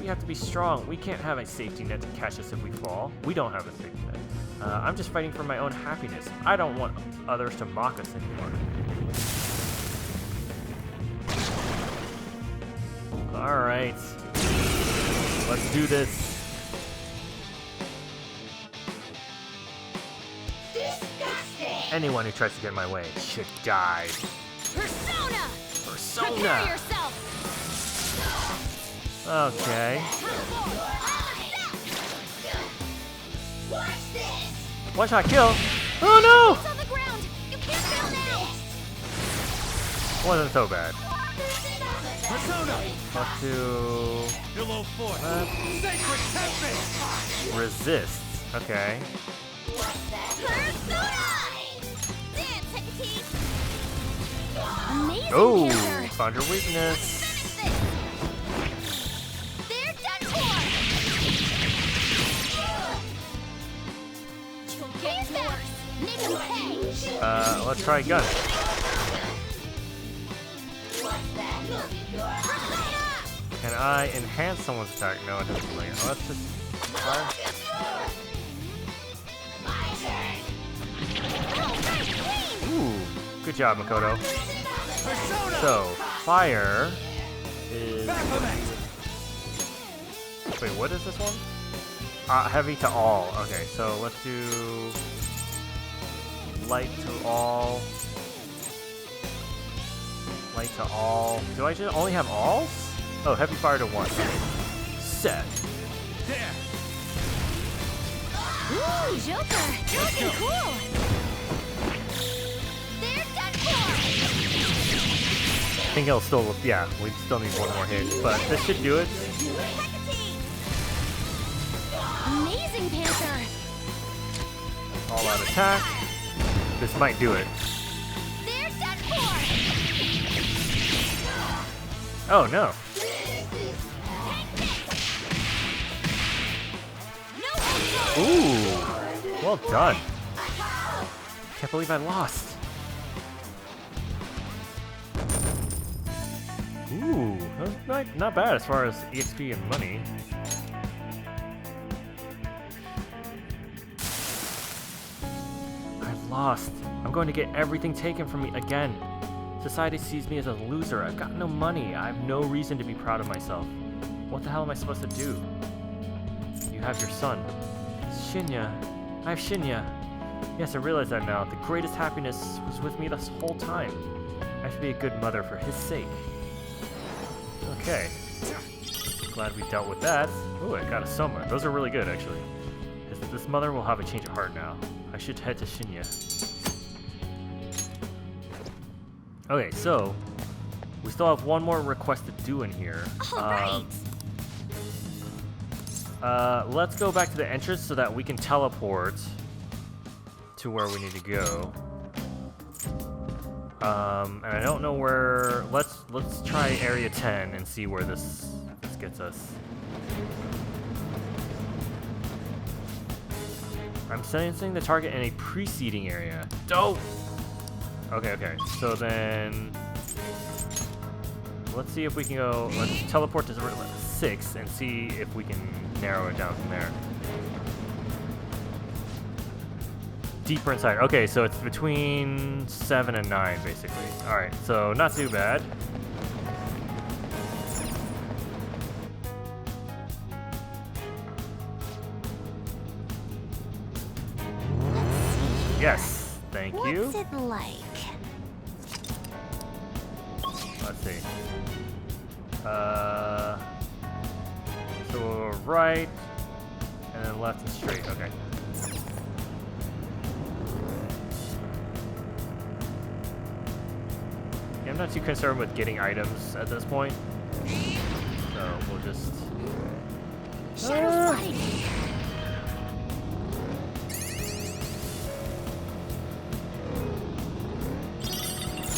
We have to be strong. We can't have a safety net to catch us if we fall. We don't have a safety net. I'm just fighting for my own happiness. I don't want others to mock us anymore. Alright. Let's do this. Anyone who tries to get in my way should die. Persona! Persona! Prepare yourself! Okay. One shot kill. Oh It's on the ground! You can't fail now! no! Wasn't so bad. Persona! Up to Below 4. Sacred Tempest! resist. Okay. Persona! Amazing, Oh, Panther! found your weakness. They're done for! Here's yours! Make them pay! Let's try gun. Can I enhance someone's attack? No, it doesn't. Like, let's just fire. Ooh, good job, Makoto. Persona! So, fire is... Baphomet! Wait, what is this one? Heavy to all. Okay, so let's do... Light to all. Light to all. Do I just only have alls? Oh, heavy fire to one. Okay. Set. There! Ooh, Joker! You're looking cool! They're done for! I think it'll still, yeah, we still need one more hit, but this should do it. Amazing, Panther! All out attack. This might do it. They're done for! Oh no. Ooh, well done. Can't believe I lost. Ooh, that was not bad as far as EXP and money. I lost. I'm going to get everything taken from me again. Society sees me as a loser. I've got no money. I have no reason to be proud of myself. What the hell am I supposed to do? You have your son. Shinya. I have Shinya. Yes, I realize that now. The greatest happiness was with me this whole time. I should be a good mother for his sake. Okay. Glad we dealt with that. Ooh, I got a Soma. Those are really good, actually. This mother will have a change of heart now. I should head to Shinya. Okay, so we still have one more request to do in here. Alright! Let's go back to the entrance so that we can teleport to where we need to go. And I don't know where. Let's try area 10 and see where this gets us. I'm sensing the target in a preceding area. Dope. Okay. So then, let's see if we can go. Let's teleport to 6 and see if we can narrow it down from there. Deeper inside. Okay, so it's between 7 and 9, basically. All right, so not too bad. Yes, thank you. What's it like? Let's see. So right, and then left and straight. Okay. Yeah, I'm not too concerned with getting items at this point, so we'll just. Shadow Flight!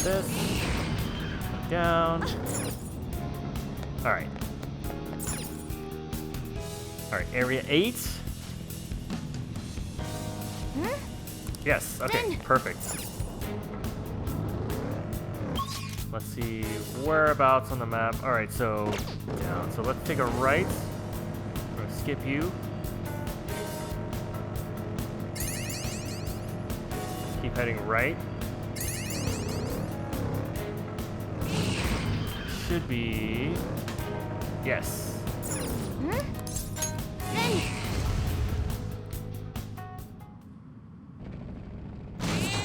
This down. All right. All right. Area 8. Yes. Okay. Then. Perfect. Let's see whereabouts on the map. All right. So down. So let's take a right. We're gonna skip you. Keep heading right. Should be. Yes. Then.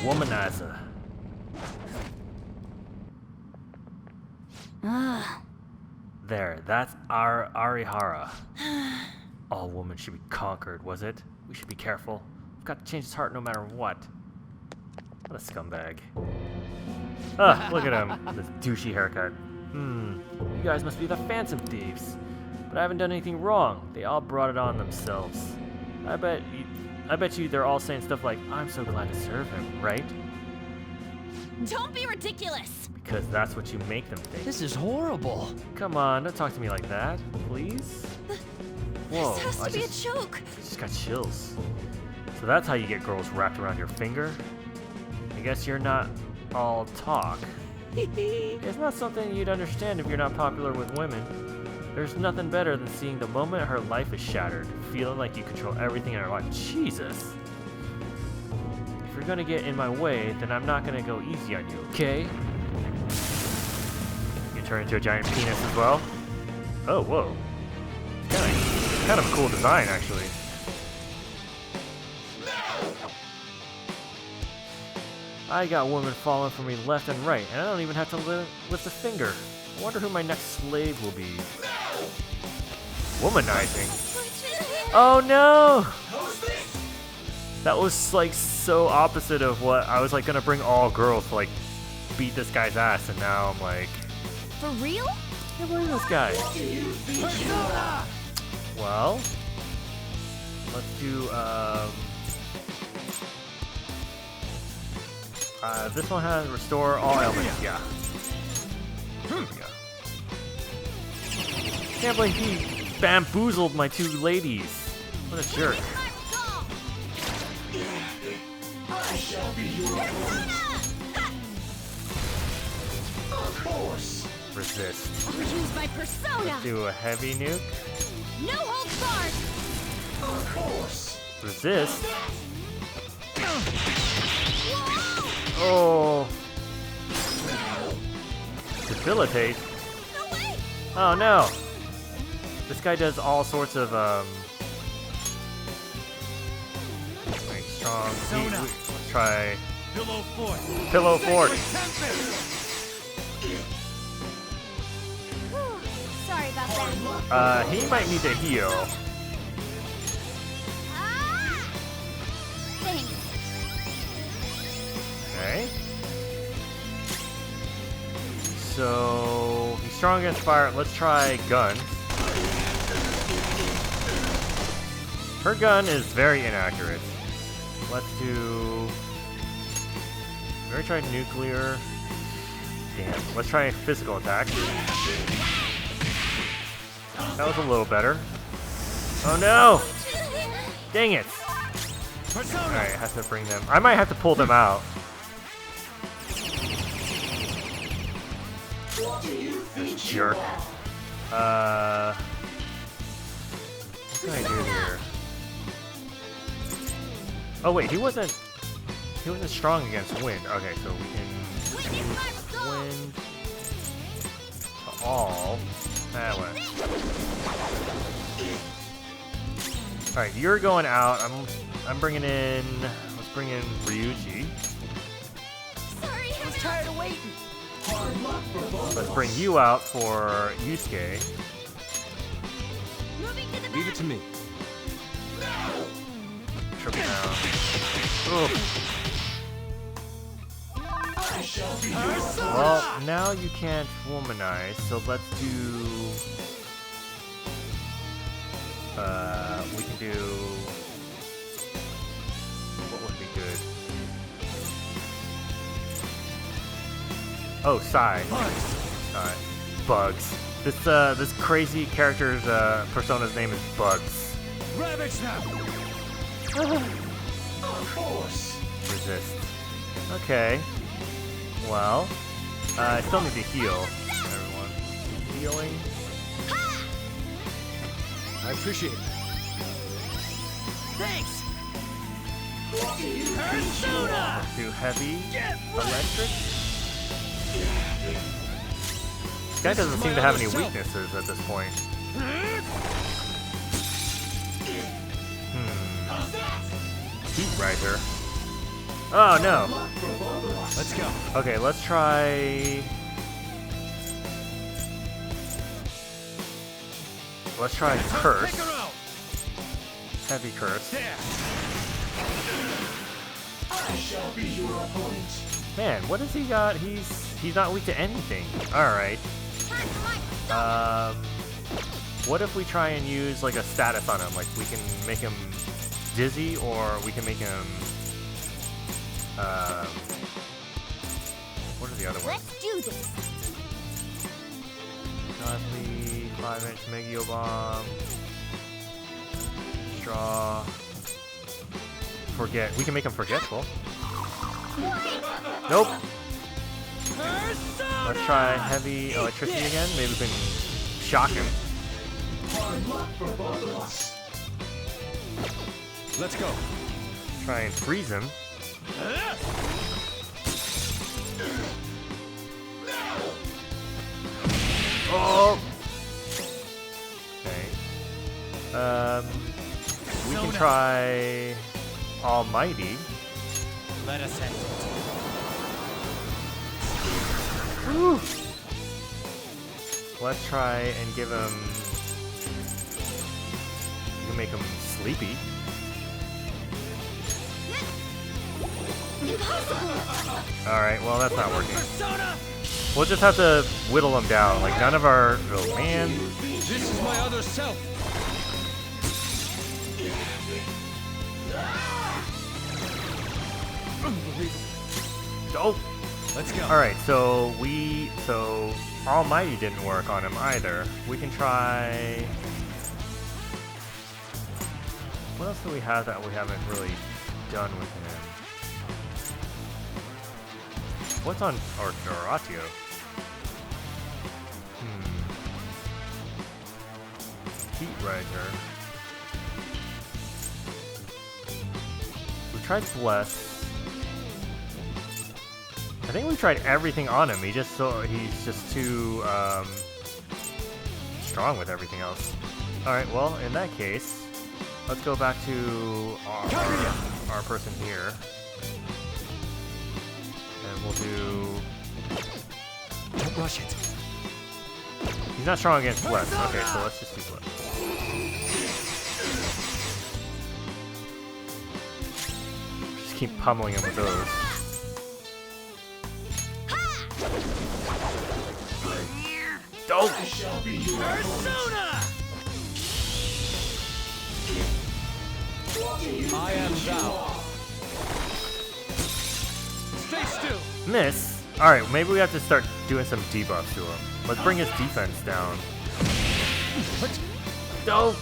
Womanizer. There, that's our Arihara. All women should be conquered, was it? We should be careful. We've got to change his heart no matter what. What a scumbag. Ah, look at him. This douchey haircut. You guys must be the Phantom Thieves. But I haven't done anything wrong. They all brought it on themselves. I bet you they're all saying stuff like, I'm so glad to serve him, right? Don't be ridiculous. Because that's what you make them think. This is horrible. Come on, don't talk to me like that, please. Whoa, This has to I be just, a joke. just got chills. So that's how you get girls wrapped around your finger? I guess you're not all talk. It's not something you'd understand if you're not popular with women. There's nothing better than seeing the moment her life is shattered, feeling like you control everything in her life. Jesus. If you're gonna get in my way, then I'm not gonna go easy on you, okay? You turn into a giant penis as well. Oh, whoa. Kind of a cool design, actually. I got women falling for me left and right, and I don't even have to lift a finger. I wonder who my next slave will be. Womanizing. Oh no! That was like so opposite of what I was like gonna bring all girls to like beat this guy's ass, and now I'm like, For real? I can't believe this guy. Well, let's do this one has restore all elements. Yeah. There we go. Can't believe he bamboozled my two ladies. What a jerk. Resist. Use my persona. Do a heavy nuke. No holds barred. Resist. Oh. Debilitate. No way. Oh no. This guy does all sorts of like strong. Let's try Pillow fort. pillow fort. Whew. Sorry about that. He might need to heal. Ah! Thanks. Okay. So he's strong against fire. Let's try gun. Her gun is very inaccurate. Let's do. We're gonna try nuclear. Damn. Let's try physical attack. That was a little better. Oh no! Dang it! Alright, I have to bring them. I might have to pull them out. This jerk. What can I do here? Oh wait, he wasn't strong against wind. Okay, so we can use wind to all. That way. Alright, you're going out. I'm bringing in. Let's bring in Ryuji. Sorry. I was tired of waiting. Let's bring you out for Yusuke. Moving to the Leave back. it to me. Triple down. Oof. Well, now you can't womanize, so let's do. We can do. What would be good? Oh, Psy. Alright. Bugs. This crazy character's persona's name is Bugs. Ravage them. Resist. Okay. Well, I still need to heal. Everyone. Healing. I appreciate it. Thanks. Persona. Do heavy. Electric. This guy doesn't seem to have any weaknesses at this point. Heat riser. Oh no. Let's go. Okay, let's try. Let's try curse. Take her out. Heavy curse. There. Man, what has he got? He's not weak to anything. All right. What if we try and use like a status on him? Like we can make him dizzy, or we can make him the other one? Let's do this. Godly, 5-inch Megio Bomb. Straw. Forget. We can make him forgetful. Nope. Let's try heavy electricity again. Maybe we can shock him. Let's go. Try and freeze him. Oh! Okay. We can try Almighty. Let us end it. Woo! Let's try and give him... You can make him sleepy. Alright, well that's not working. We'll just have to whittle him down. Like none of our... Oh man. This is my other self. Oh! Let's go. Alright, so Almighty didn't work on him either. We can try... What else do we have that we haven't really done with him? What's on Oratio? Heat Riser. We tried Bless. I think we tried everything on him. He's just too strong with everything else. All right. Well, in that case, let's go back to our person here, and we'll do. Don't rush it. He's not strong against Bless. Okay, so let's just do Bless. Just keep pummeling him with those. Don't! Persona! I am thou. Stay still. Miss? Alright, maybe we have to start doing some debuffs to him. Let's bring his defense down. Don't!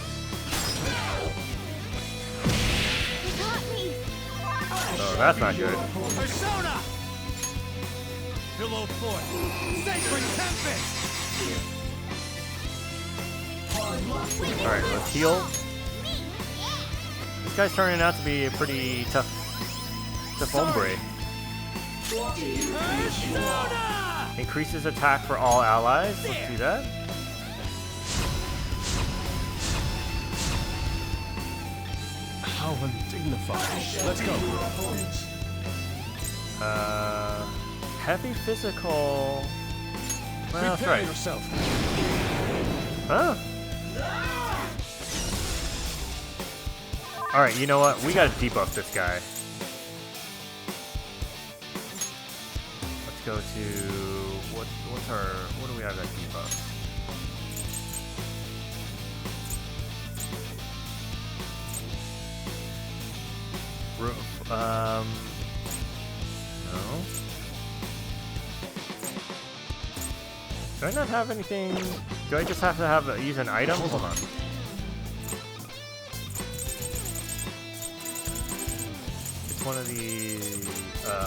You got me. Oh, that's not good. Persona! Pillow Fort. Sacred Tempest! Alright, let's heal. This guy's turning out to be a pretty tough hombre. Persona! Increases attack for all allies. Let's do that. How undignified. Let's go. Heavy physical. Well, that's Prepare right. yourself. Huh? Alright, you know what? We gotta debuff this guy. Let's go to... What do we have that debuff? No. Do I not have anything? Do I just have to use an item? Hold on. It's one of the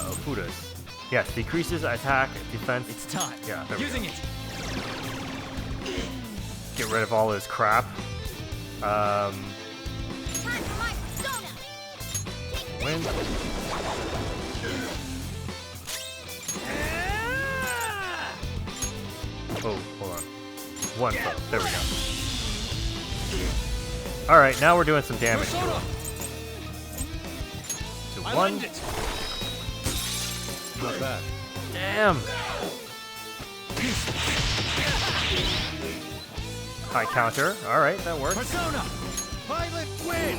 Ofudas. Yes, decreases attack, defense. It's time. Yeah, there we Using go. it. Get rid of all his crap. Time for my persona. Win. Oh, hold on. One foe. There we go. Alright, now we're doing some damage to Persona! him. So I one. lend it. Not bad. Damn! High counter. Alright, that works. Persona! Pilot win!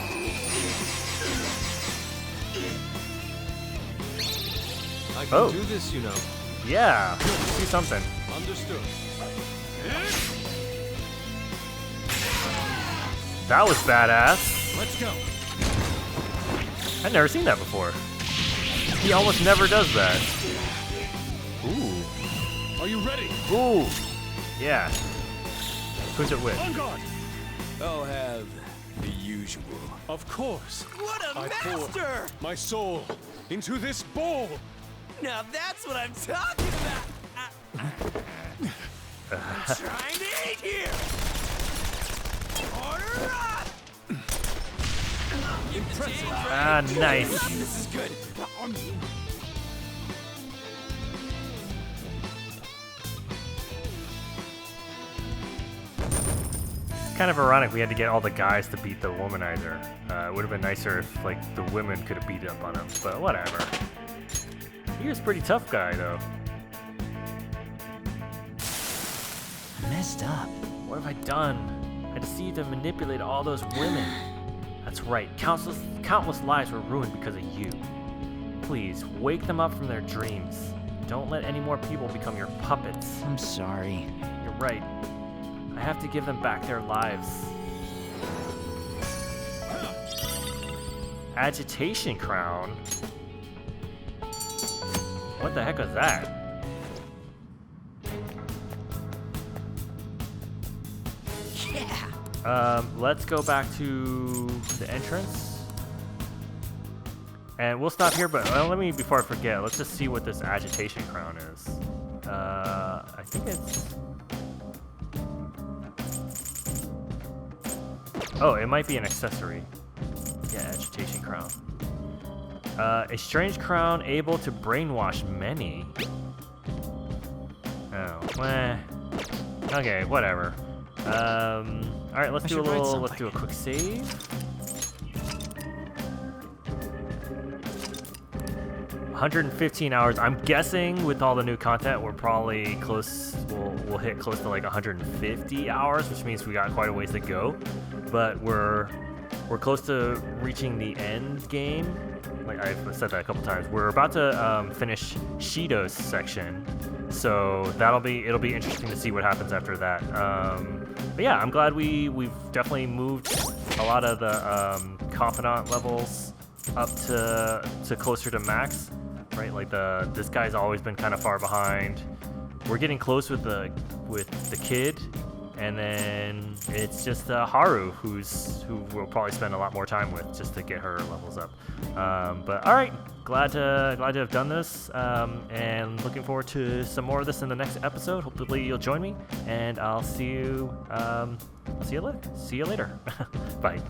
I can Oh. do this, you know. Yeah, do something. Understood. That was badass. Let's go. I've never seen that before. He almost never does that. Ooh. Are you ready? Ooh, yeah. Who's it with? On guard! I'll have the usual. Of course. What a I pour master! my soul into this bowl. Now that's what I'm talking about! I'm trying to eat here! Order up! Impressive. Ah, nice. This is good! Kind of ironic we had to get all the guys to beat the womanizer. It would have been nicer if, like, the women could have beat up on him, but whatever. He was a pretty tough guy, though. I messed up. What have I done? I deceived and manipulated all those women. That's right, countless lives were ruined because of you. Please, wake them up from their dreams. Don't let any more people become your puppets. I'm sorry. You're right. I have to give them back their lives. Agitation crown? What the heck was that? Yeah! Let's go back to the entrance. And we'll stop here, but let me, before I forget, let's just see what this agitation crown is. I think it's... Oh, it might be an accessory. Yeah, agitation crown. A strange crown able to brainwash many. Oh, meh. Okay, whatever. Alright, let's do a quick save. $115 hours. I'm guessing with all the new content, we're probably close. We'll hit close to like 150 hours, which means we got quite a ways to go. But we're close to reaching the end game. Like I've said that a couple times. We're about to finish Shido's section, so it'll be interesting to see what happens after that. But yeah, I'm glad we've definitely moved a lot of the confidant levels up to closer to max. Right, like this guy's always been kind of far behind. We're getting close with the kid, and then it's just Haru who we'll probably spend a lot more time with just to get her levels up. But all right, glad to have done this, and looking forward to some more of this in the next episode. Hopefully you'll join me, and I'll see you later. Bye.